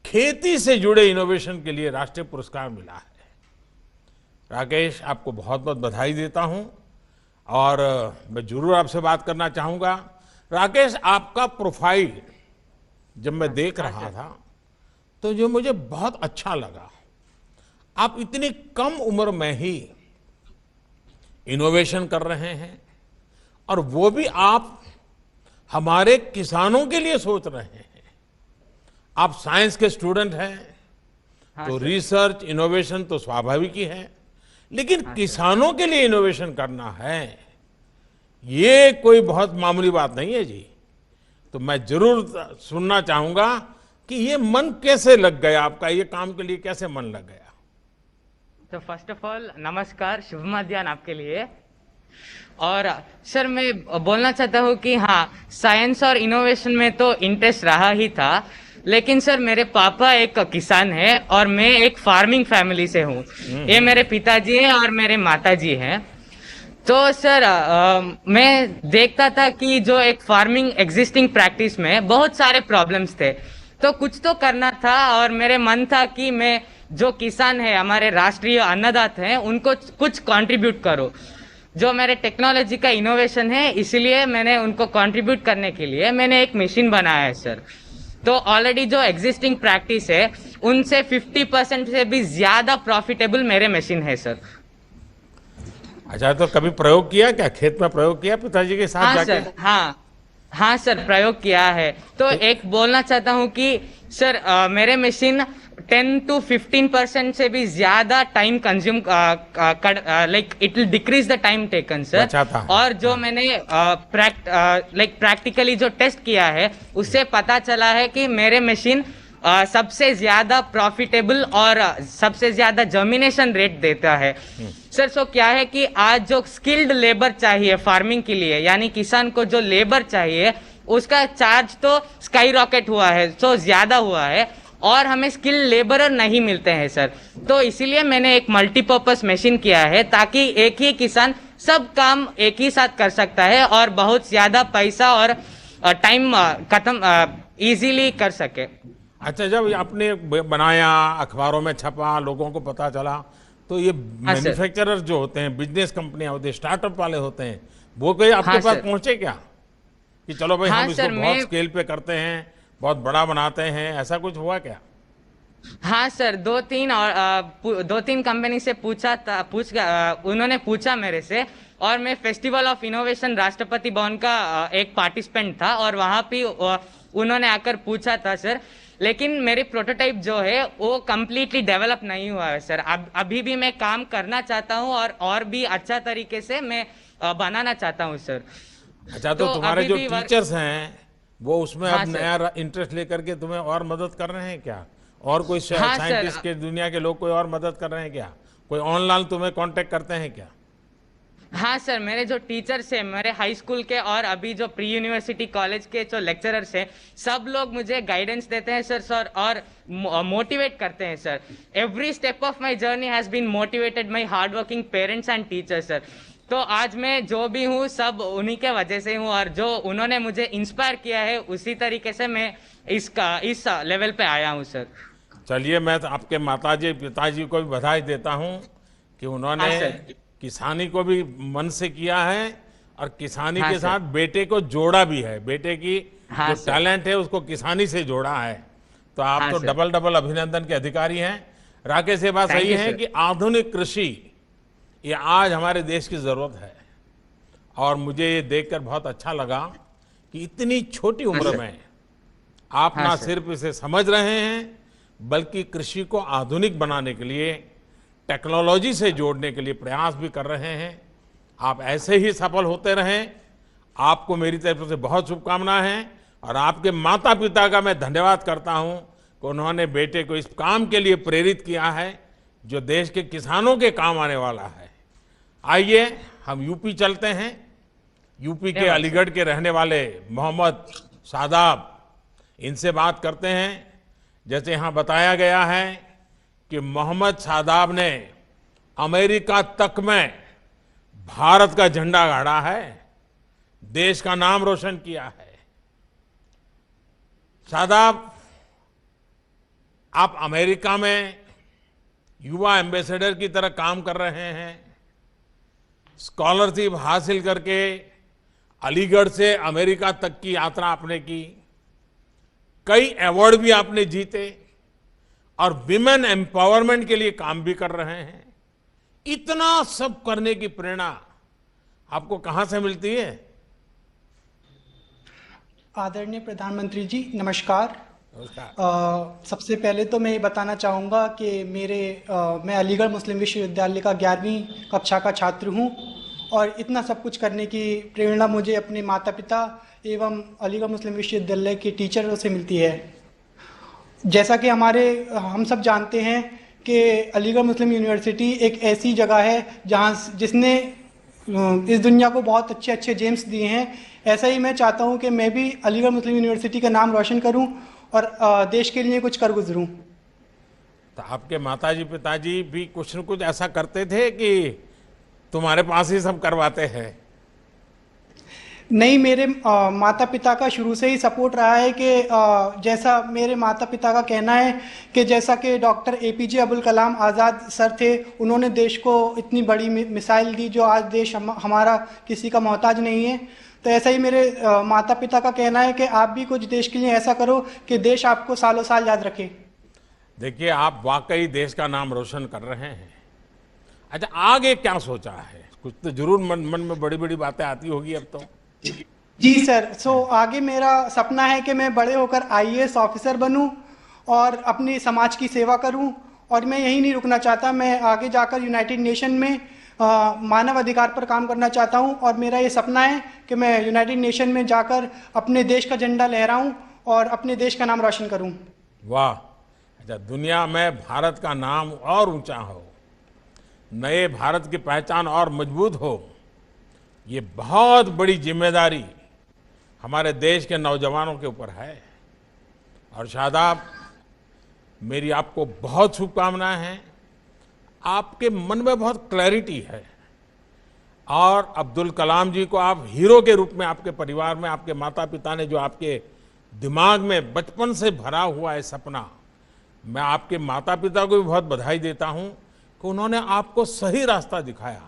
खेती से जुड़े इनोवेशन के लिए राष्ट्रीय पुरस्कार मिला है। राकेश, आपको बहुत बहुत बधाई देता हूं और मैं जरूर आपसे बात करना चाहूंगा। राकेश, आपका प्रोफाइल जब मैं देख रहा था तो जो मुझे बहुत अच्छा लगा, आप इतनी कम उम्र में ही इनोवेशन कर रहे हैं, और वो भी आप हमारे किसानों के लिए सोच रहे हैं। आप साइंस के स्टूडेंट हैं, तो रिसर्च इनोवेशन तो स्वाभाविक ही है, लेकिन किसानों के लिए इनोवेशन करना है, ये कोई बहुत मामूली बात नहीं है जी। तो मैं जरूर सुनना चाहूंगा कि ये मन कैसे लग गया आपका, ये काम के लिए कैसे मन लग गया? तो फर्स्ट ऑफ ऑल नमस्कार, शुभ मध्याह्न आपके लिए। और सर, मैं बोलना चाहता हूँ कि हाँ, साइंस और इनोवेशन में तो इंटरेस्ट रहा ही था, लेकिन सर मेरे पापा एक किसान है और मैं एक फार्मिंग फैमिली से हूँ। ये मेरे पिताजी हैं और मेरे माताजी हैं। तो सर मैं देखता था कि जो एक फार्मिंग एग्जिस्टिंग प्रैक्टिस में बहुत सारे प्रॉब्लम्स थे, तो कुछ तो करना था। और मेरे मन था कि मैं जो किसान है, हमारे राष्ट्रीय अन्नदाता हैं, उनको कुछ कंट्रीब्यूट करो। जो मेरे टेक्नोलॉजी का इनोवेशन है, इसलिए मैंने उनको कंट्रीब्यूट करने के लिए मैंने एक मशीन बनाया है सर। तो ऑलरेडी जो एग्जिस्टिंग प्रैक्टिस है, उनसे 50% से भी ज्यादा प्रॉफिटेबल मेरे मशीन है सर। अच्छा, तो कभी प्रयोग किया क्या, खेत में प्रयोग किया पिताजी के साथ? हाँ जाके? सर, हाँ सर, प्रयोग किया है। तो एक बोलना चाहता हूँ कि सर मेरे मशीन 10 to 15% से भी ज्यादा time consume like it will decrease the time taken sir. और जो मैंने प्रैक्टिकली जो टेस्ट किया है उससे पता चला है कि मेरे मशीन सबसे ज्यादा प्रॉफिटेबल और सबसे ज्यादा जर्मिनेशन रेट देता है सर। सो क्या है कि आज जो स्किल्ड लेबर चाहिए फार्मिंग के लिए, यानी किसान को जो लेबर चाहिए उसका चार्ज तो स्काई रॉकेट हुआ है, सो ज्यादा हुआ है और हमें स्किल लेबरर नहीं मिलते हैं सर। तो इसीलिए मैंने एक मल्टीपर्पस मशीन किया है ताकि एक ही किसान सब काम एक ही साथ कर सकता है और बहुत ज्यादा पैसा और टाइम खत्म इजीली कर सके। अच्छा, जब आपने बनाया, अखबारों में छपा, लोगों को पता चला, तो ये मैन्युफैक्चरर जो होते हैं, बिजनेस कंपनियां होती हैं, स्टार्टअप वाले होते हैं, वो कोई आपके पास पहुंचे क्या कि चलो भाई हम इसको बहुत स्केल पे करते हैं, बहुत बड़ा बनाते हैं, ऐसा कुछ हुआ क्या? हाँ सर, दो तीन कंपनी से उन्होंने पूछा मेरे से और मैं festival of innovation Rashtrapati Bhavan का एक पार्टिसिपेंट था और वहां पे उन्होंने आकर पूछा था सर। लेकिन मेरी प्रोटोटाइप जो है वो कम्प्लीटली डेवलप नहीं हुआ है सर। अभी भी मैं काम करना चाहता हूँ और भी अच्छा तरीके से मैं बनाना चाहता हूँ सर। अच्छा, तो तुम्हारे जो टीचर्स हैं वो उसमें अब नया इंटरेस्ट लेकर के तुम्हें और मदद कर रहे हैं क्या? और कोई साइंटिस्ट के दुनिया के लोग कोई और मदद कर रहे हैं क्या? कोई ऑनलाइन तुम्हें कांटेक्ट करते हैं क्या? हाँ सर, मेरे जो टीचर्स हैं, मेरे हाई स्कूल के और अभी जो प्री यूनिवर्सिटी कॉलेज के जो लेक्चरर्स हैं, सब लोग मुझे गाइडेंस देते हैं सर और मोटिवेट करते हैं sir. Every step of my journey has been motivated my hard working parents and teachers sir. तो आज मैं जो भी हूँ सब उन्हीं के वजह से हूँ और जो उन्होंने मुझे इंस्पायर किया है उसी तरीके से मैं इस लेवल पे आया हूँ सर। चलिए, मैं तो आपके माताजी पिताजी को भी बधाई देता हूँ कि उन्होंने किसानी को भी मन से किया है और किसानी के साथ बेटे को जोड़ा भी है। बेटे की जो टैलेंट है उसको किसानी से जोड़ा है। तो आप तो डबल अभिनंदन के अधिकारी हैं। राकेश, ये बात सही है कि आधुनिक कृषि ये आज हमारे देश की जरूरत है और मुझे ये देखकर बहुत अच्छा लगा कि इतनी छोटी उम्र में आप ना सिर्फ इसे समझ रहे हैं बल्कि कृषि को आधुनिक बनाने के लिए, टेक्नोलॉजी से जोड़ने के लिए प्रयास भी कर रहे हैं। आप ऐसे ही सफल होते रहें। आपको मेरी तरफ से बहुत शुभकामनाएं हैं और आपके माता पिता का मैं धन्यवाद करता हूं कि उन्होंने बेटे को इस काम के लिए प्रेरित किया है जो देश के किसानों के काम आने वाला है। आइए हम यूपी चलते हैं। यूपी के अलीगढ़ के रहने वाले मोहम्मद शादाब, इनसे बात करते हैं। जैसे यहाँ बताया गया है कि मोहम्मद शादाब ने अमेरिका तक में भारत का झंडा गाड़ा है, देश का नाम रोशन किया है। शादाब, आप अमेरिका में युवा एम्बेसडर की तरह काम कर रहे हैं। स्कॉलरशिप हासिल करके अलीगढ़ से अमेरिका तक की यात्रा आपने की, कई अवार्ड भी आपने जीते और विमेन एम्पावरमेंट के लिए काम भी कर रहे हैं। इतना सब करने की प्रेरणा आपको कहां से मिलती है? आदरणीय प्रधानमंत्री जी, नमस्कार। सबसे पहले तो मैं ये बताना चाहूँगा कि मैं अलीगढ़ मुस्लिम विश्वविद्यालय का 11वीं कक्षा का छात्र हूँ और इतना सब कुछ करने की प्रेरणा मुझे अपने माता पिता एवं अलीगढ़ मुस्लिम विश्वविद्यालय के टीचरों से मिलती है। जैसा कि हम सब जानते हैं कि अलीगढ़ मुस्लिम यूनिवर्सिटी एक ऐसी जगह है जिसने इस दुनिया को बहुत अच्छे अच्छे जेम्स दिए हैं। ऐसा ही मैं चाहता हूँ कि मैं भी अलीगढ़ मुस्लिम यूनिवर्सिटी का नाम रोशन करूँ और देश के लिए कुछ कर गुजरूं। तो आपके माताजी पिताजी भी कुछ न कुछ ऐसा करते थे कि तुम्हारे पास ही सब करवाते हैं? नहीं, मेरे माता पिता का शुरू से ही सपोर्ट रहा है कि जैसा मेरे माता पिता का कहना है कि जैसा कि doctor APJ Abdul Kalam Azad sir थे, उन्होंने देश को इतनी बड़ी मिसाइल दी जो आज देश हमारा किसी का मोहताज नहीं है। तो ऐसा ही मेरे माता पिता का कहना है कि आप भी कुछ देश के लिए ऐसा करो कि देश आपको सालों साल याद रखे। देखिए, आप वाकई देश का नाम रोशन कर रहे हैं। अच्छा, आगे क्या सोचा है? कुछ तो जरूर मन में बड़ी बड़ी बातें आती होगी अब तो। जी सर, आगे मेरा सपना है कि मैं बड़े होकर IAS ऑफिसर बनूं और अपने समाज की सेवा करूं। और मैं यही नहीं रुकना चाहता, मैं आगे जाकर यूनाइटेड नेशन में मानव अधिकार पर काम करना चाहता हूं। और मेरा ये सपना है कि मैं यूनाइटेड नेशन में जाकर अपने देश का झंडा लहराऊं और अपने देश का नाम रोशन करूं। वाह! अच्छा, दुनिया में भारत का नाम और ऊंचा हो, नए भारत की पहचान और मजबूत हो, ये बहुत बड़ी जिम्मेदारी हमारे देश के नौजवानों के ऊपर है। और शादाब, मेरी आपको बहुत शुभकामनाएं हैं। आपके मन में बहुत क्लैरिटी है और अब्दुल कलाम जी को आप हीरो के रूप में आपके परिवार में, आपके माता पिता ने जो आपके दिमाग में बचपन से भरा हुआ है सपना, मैं आपके माता पिता को भी बहुत बधाई देता हूं कि उन्होंने आपको सही रास्ता दिखाया।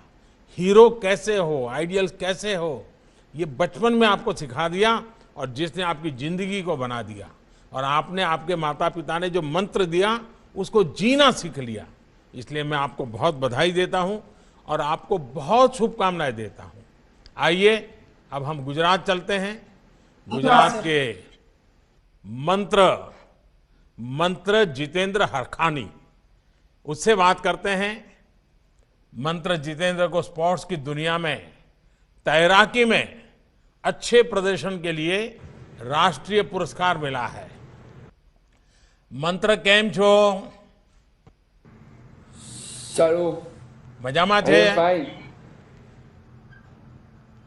हीरो कैसे हो, आइडियल कैसे हो, ये बचपन में आपको सिखा दिया और जिसने आपकी जिंदगी को बना दिया। और आपने, आपके माता पिता ने जो मंत्र दिया उसको जीना सीख लिया। इसलिए मैं आपको बहुत बधाई देता हूं और आपको बहुत शुभकामनाएं देता हूं। आइए अब हम गुजरात चलते हैं। गुजरात के मंत्र जितेंद्र हरखानी, उससे बात करते हैं। मंत्र जितेंद्र को स्पोर्ट्स की दुनिया में, तैराकी में अच्छे प्रदर्शन के लिए राष्ट्रीय पुरस्कार मिला है। मंत्र केम छो? સારું મજામાં છે? ભાઈ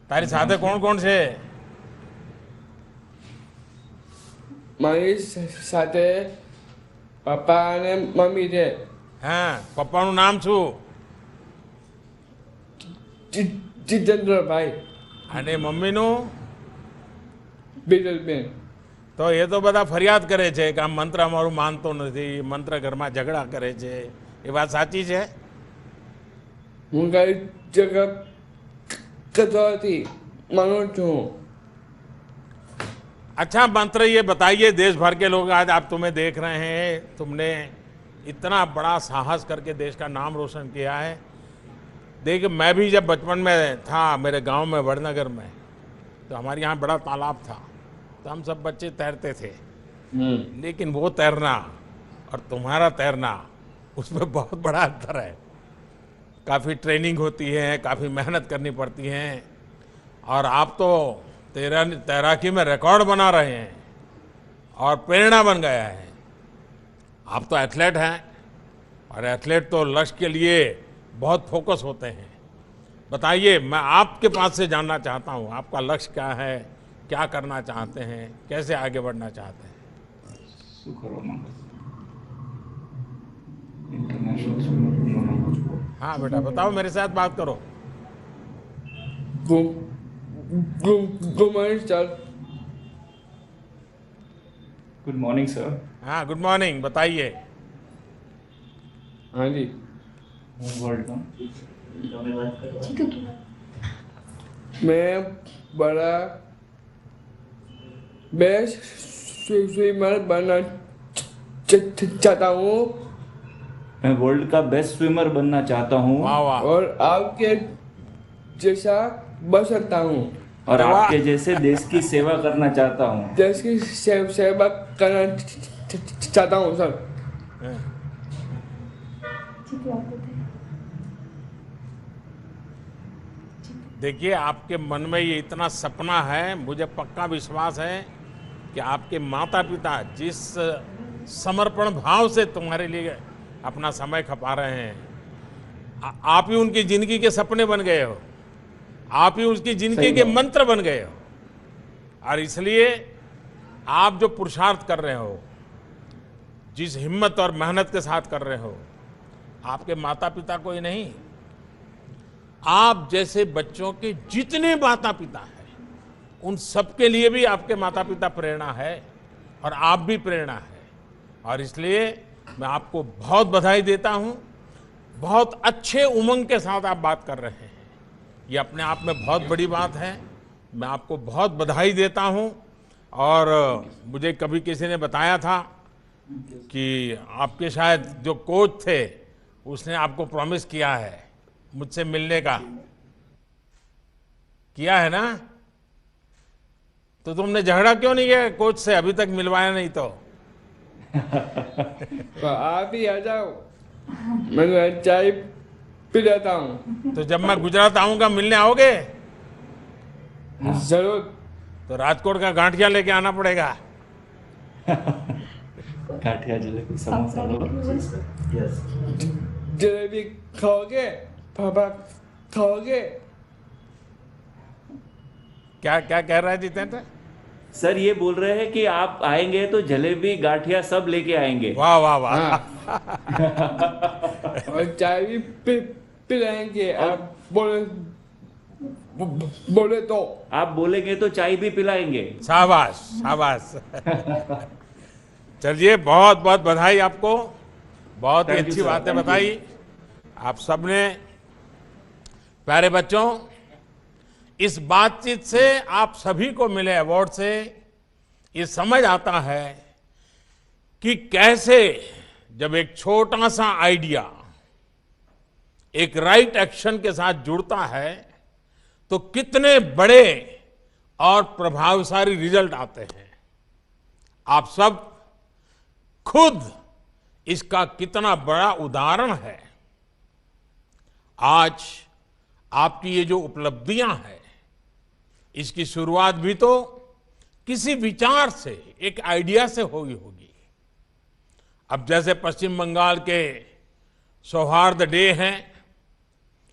તારી સાથે કોણ કોણ છે? મારી સાથે પપ્પા અને મમ્મી છે. હા, પપ્પાનું નામ શું? જીતેન્દ્રભાઈ. અને મમ્મીનું? બીરલબેન. તો એ તો બધા ફરિયાદ કરે છે કે આ મંત્ર અમારું માનતો નથી, મંત્ર ઘરમાં ઝઘડા કરે છે, એ વાત સાચી છે? હું કઈ જગા કરતો નથી, માનું છું. अच्छा मंत्र ये बताइए, देश भर के लोग आज आप तुम्हें देख रहे हैं, तुमने इतना बड़ा साहस करके देश का नाम रोशन किया है। देखिए, मैं भी जब बचपन में था मेरे गांव में वड़नगर में, तो हमारे यहाँ बड़ा तालाब था, तो हम सब बच्चे तैरते थे। लेकिन वो तैरना और तुम्हारा तैरना, उसमें बहुत बड़ा अंतर है। काफ़ी ट्रेनिंग होती है, काफ़ी मेहनत करनी पड़ती है और आप तो तैराकी में रिकॉर्ड बना रहे हैं और प्रेरणा बन गया है। आप तो एथलीट हैं और एथलीट तो लक्ष्य के लिए बहुत फोकस होते हैं। बताइए, मैं आपके पास से जानना चाहता हूँ, आपका लक्ष्य क्या है, क्या करना चाहते हैं, कैसे आगे बढ़ना चाहते हैं? हाँ बेटा, बताओ, मेरे साथ बात करो। Good morning sir. Good morning sir. हाँ, गुड मॉर्निंग, बताइए। हाँ जी. मैं बड़ा बेस्ट स्विमर बनना चाहता हूँ. मैं वर्ल्ड का बेस्ट स्विमर बनना चाहता हूँ और आपके जैसा बन सकता हूँ. और आपके जैसे देश की सेवा करना चाहता हूँ. देश की सेवा करना चाहता हूँ सर. देखिए, आपके मन में ये इतना सपना है, मुझे पक्का विश्वास है कि आपके माता पिता जिस समर्पण भाव से तुम्हारे लिए अपना समय खपा रहे हैं, आप ही उनकी जिंदगी के सपने बन गए हो, आप ही उसकी जिंदगी के मंत्र बन गए हो। और इसलिए आप जो पुरुषार्थ कर रहे हो, जिस हिम्मत और मेहनत के साथ कर रहे हो, आपके माता पिता को ही नहीं, आप जैसे बच्चों के जितने माता पिता हैं, उन सबके लिए भी आपके माता पिता प्रेरणा है और आप भी प्रेरणा है। और इसलिए मैं आपको बहुत बधाई देता हूं। बहुत अच्छे उमंग के साथ आप बात कर रहे हैं, ये अपने आप में बहुत बड़ी बात है। मैं आपको बहुत बधाई देता हूं। और मुझे कभी किसी ने बताया था कि आपके शायद जो कोच थे, उसने आपको प्रॉमिस किया है मुझसे मिलने का, किया है ना? तो तुमने झगड़ा क्यों नहीं किया कोच से? अभी तक मिलवाया नहीं तो तो आप ही आ जाओ, मैं चाय पिलाता हूँ। तो जब मैं गुजरात आऊंगा मिलने आओगे? जरूर। तो राजकोट का गांठिया लेके आना पड़ेगा। गाठिया, जलेबी, समोसा। यस। जलेबी खाओगे? पापा खाओगे? क्या क्या कह रहा है जितेंद्र? सर ये बोल रहे हैं कि आप आएंगे तो जलेबी गाठिया सब लेके आएंगे। वाह वाह वाह। और चाय भी पिलाएंगे। आप बोले तो। आप बोलेंगे तो चाय भी पिलाएंगे। शाबाश शाबाश। चलिए, बहुत बहुत बधाई आपको, बहुत ही अच्छी बातें बताई आप सबने। प्यारे बच्चों, इस बातचीत से आप सभी को मिले अवार्ड से ये समझ आता है कि कैसे जब एक छोटा सा आइडिया एक राइट एक्शन के साथ जुड़ता है तो कितने बड़े और प्रभावशाली रिजल्ट आते हैं। आप सब खुद इसका कितना बड़ा उदाहरण है। आज आपकी ये जो उपलब्धियां हैं, इसकी शुरुआत भी तो किसी विचार से, एक आइडिया से हुई होगी। अब जैसे पश्चिम बंगाल के सौहार्द डे हैं,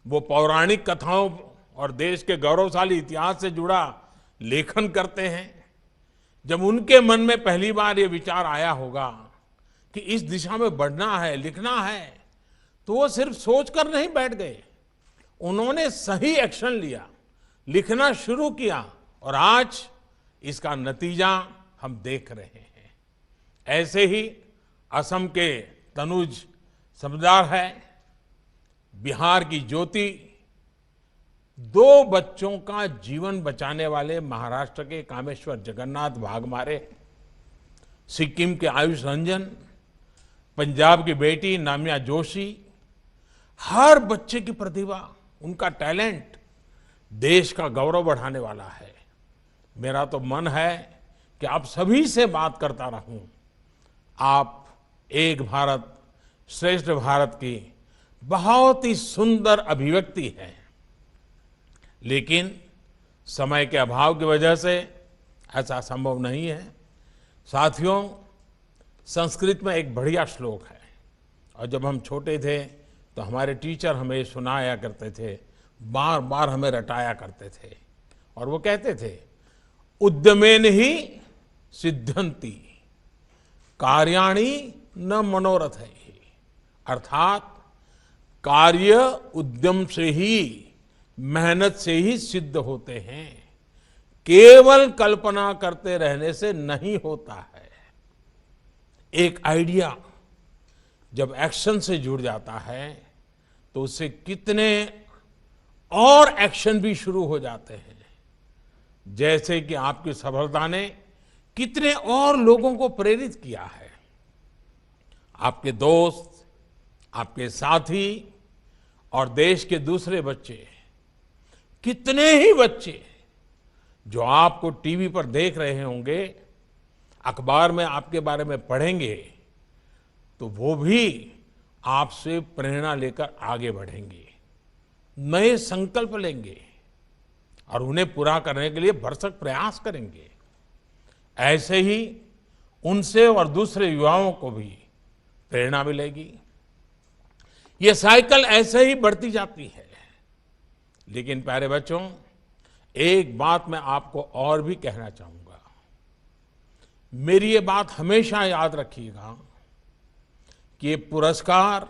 वो पौराणिक कथाओं और देश के गौरवशाली इतिहास से जुड़ा लेखन करते हैं। जब उनके मन में पहली बार ये विचार आया होगा कि इस दिशा में बढ़ना है, लिखना है, तो वो सिर्फ सोचकर नहीं बैठ गए, उन्होंने सही एक्शन लिया, लिखना शुरू किया और आज इसका नतीजा हम देख रहे हैं। ऐसे ही असम के तनुज समदार है, बिहार की ज्योति, 2 बच्चों का जीवन बचाने वाले महाराष्ट्र के कामेश्वर जगन्नाथ भागमारे, सिक्किम के आयुष रंजन, पंजाब की बेटी नामिया जोशी। हर बच्चे की प्रतिभा, उनका टैलेंट देश का गौरव बढ़ाने वाला है। मेरा तो मन है कि आप सभी से बात करता रहूं। आप एक भारत श्रेष्ठ भारत की बहुत ही सुंदर अभिव्यक्ति है, लेकिन समय के अभाव की वजह से ऐसा संभव नहीं है। साथियों, संस्कृत में एक बढ़िया श्लोक है और जब हम छोटे थे तो हमारे टीचर हमें सुनाया करते थे, बार बार हमें रटाया करते थे और वो कहते थे, उद्यमेन ही सिद्ध्यन्ति कार्याणि न मनोरथ है। अर्थात कार्य उद्यम से ही, मेहनत से ही सिद्ध होते हैं, केवल कल्पना करते रहने से नहीं होता है। एक आइडिया जब एक्शन से जुड़ जाता है तो उससे कितने और एक्शन भी शुरू हो जाते हैं। जैसे कि आपकी सफलता ने कितने और लोगों को प्रेरित किया है। आपके दोस्त, आपके साथी और देश के दूसरे बच्चे, कितने ही बच्चे जो आपको टीवी पर देख रहे होंगे, अखबार में आपके बारे में पढ़ेंगे, तो वो भी आपसे प्रेरणा लेकर आगे बढ़ेंगे, नए संकल्प लेंगे और उन्हें पूरा करने के लिए भरसक प्रयास करेंगे। ऐसे ही उनसे और दूसरे युवाओं को भी प्रेरणा मिलेगी। ये साइकिल ऐसे ही बढ़ती जाती है। लेकिन प्यारे बच्चों, एक बात मैं आपको और भी कहना चाहूंगा। मेरी ये बात हमेशा याद रखिएगा कि ये पुरस्कार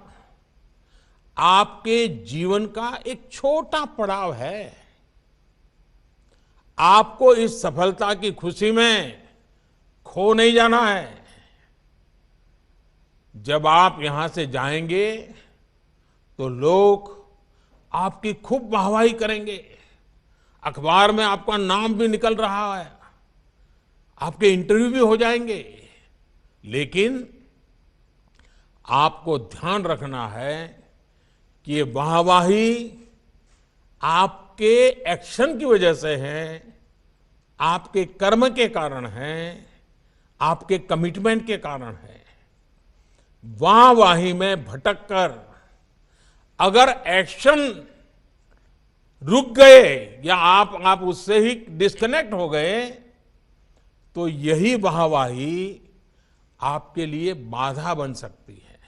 आपके जीवन का एक छोटा पड़ाव है। आपको इस सफलता की खुशी में खो नहीं जाना है। जब आप यहां से जाएंगे तो लोग आपकी खूब वाहवाही करेंगे, अखबार में आपका नाम भी निकल रहा है, आपके इंटरव्यू भी हो जाएंगे। लेकिन आपको ध्यान रखना है कि ये वाहवाही आपके एक्शन की वजह से है, आपके कर्म के कारण है, आपके कमिटमेंट के कारण है। वाहवाही में भटक कर अगर एक्शन रुक गए या आप उससे ही डिस्कनेक्ट हो गए तो यही वाहवाही आपके लिए बाधा बन सकती है।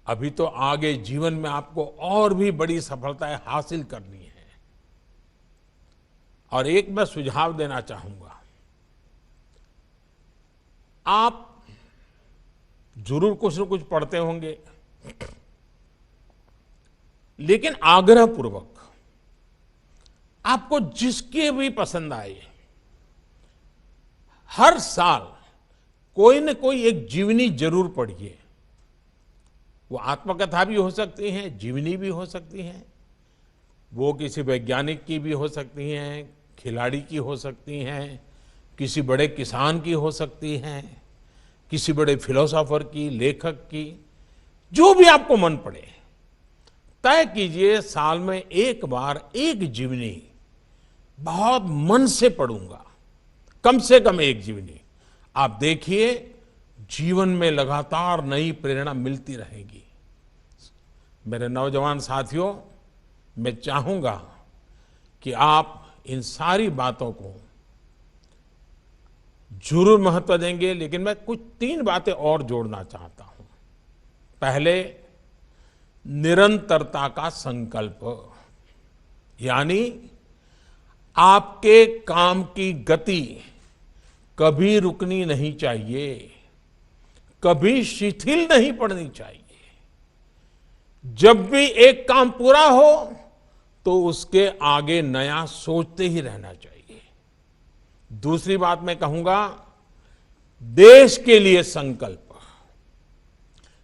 अभी तो आगे जीवन में आपको और भी बड़ी सफलताएं हासिल करनी है। और एक मैं सुझाव देना चाहूंगा, आप जरूर कुछ न कुछ पढ़ते होंगे, लेकिन आग्रह पूर्वक आपको जिसके भी पसंद आए हर साल कोई न कोई एक जीवनी जरूर पढ़िए। वो आत्मकथा भी हो सकती हैं, जीवनी भी हो सकती हैं, वो किसी वैज्ञानिक की भी हो सकती हैं, खिलाड़ी की हो सकती हैं, किसी बड़े किसान की हो सकती हैं, किसी बड़े फिलोसोफर की, लेखक की, जो भी आपको मन पड़े तय कीजिए साल में एक बार एक जीवनी बहुत मन से पढ़ूंगा, कम से कम एक जीवनी। आप देखिए जीवन में लगातार नई प्रेरणा मिलती रहेगी। मेरे नौजवान साथियों, मैं चाहूंगा कि आप इन सारी बातों को जरूर महत्व देंगे, लेकिन मैं कुछ 3 बातें और जोड़ना चाहता हूं। पहले, निरंतरता का संकल्प, यानी आपके काम की गति कभी रुकनी नहीं चाहिए, कभी शिथिल नहीं पड़नी चाहिए। जब भी एक काम पूरा हो तो उसके आगे नया सोचते ही रहना चाहिए। दूसरी बात मैं कहूंगा, देश के लिए संकल्प।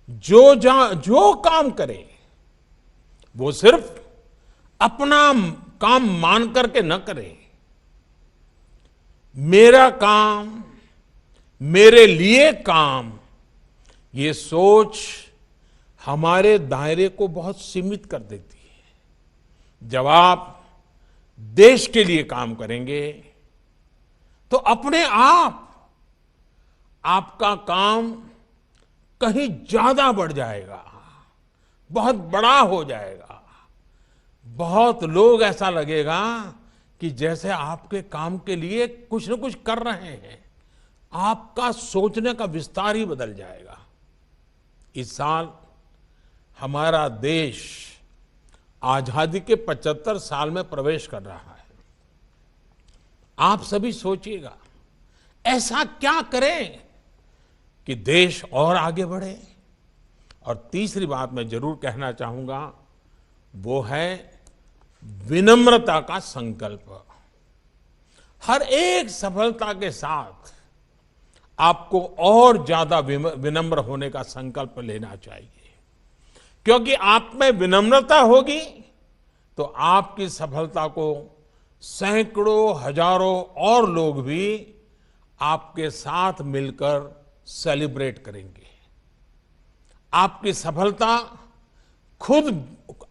जो काम करे वो सिर्फ अपना काम मान करके न करे। मेरा काम, मेरे लिए काम, ये सोच हमारे दायरे को बहुत सीमित कर देती है। जब आप देश के लिए काम करेंगे तो अपने आप आपका काम कहीं ज्यादा बढ़ जाएगा, बहुत बड़ा हो जाएगा। बहुत लोग ऐसा लगेगा कि जैसे आपके काम के लिए कुछ न कुछ कर रहे हैं। आपका सोचने का विस्तार ही बदल जाएगा। इस साल हमारा देश आजादी के 75 साल में प्रवेश कर रहा है। आप सभी सोचिएगा, ऐसा क्या करें कि देश और आगे बढ़े। और तीसरी बात मैं जरूर कहना चाहूंगा, वो है विनम्रता का संकल्प। हर एक सफलता के साथ आपको और ज्यादा विनम्र होने का संकल्प लेना चाहिए, क्योंकि आप में विनम्रता होगी तो आपकी सफलता को सैकड़ों, हजारों और लोग भी आपके साथ मिलकर सेलिब्रेट करेंगे। आपकी सफलता खुद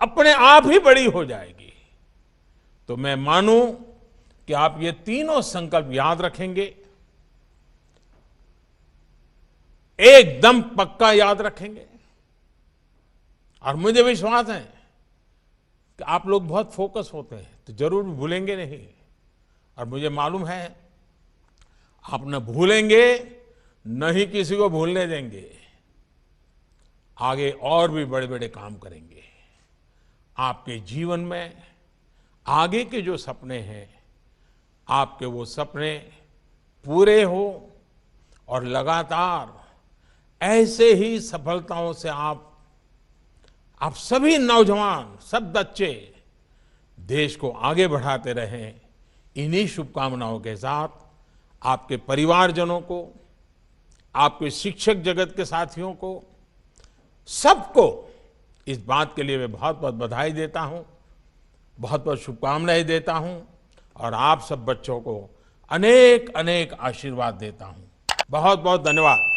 अपने आप ही बड़ी हो जाएगी। तो मैं मानूं कि आप ये तीनों संकल्प याद रखेंगे, एकदम पक्का याद रखेंगे। और मुझे विश्वास है कि आप लोग बहुत फोकस होते हैं, तो जरूर भूलेंगे नहीं। और मुझे मालूम है आप न भूलेंगे, न ही किसी को भूलने देंगे। आगे और भी बड़े बड़े काम करेंगे। आपके जीवन में आगे के जो सपने हैं, आपके वो सपने पूरे हो और लगातार ऐसे ही सफलताओं से आप सभी नौजवान, सब बच्चे देश को आगे बढ़ाते रहें। इन्हीं शुभकामनाओं के साथ आपके परिवारजनों को, आपके शिक्षक जगत के साथियों को, सबको इस बात के लिए मैं बहुत बहुत बधाई देता हूं, बहुत बहुत शुभकामनाएं देता हूं और आप सब बच्चों को अनेक अनेक आशीर्वाद देता हूं। बहुत बहुत धन्यवाद।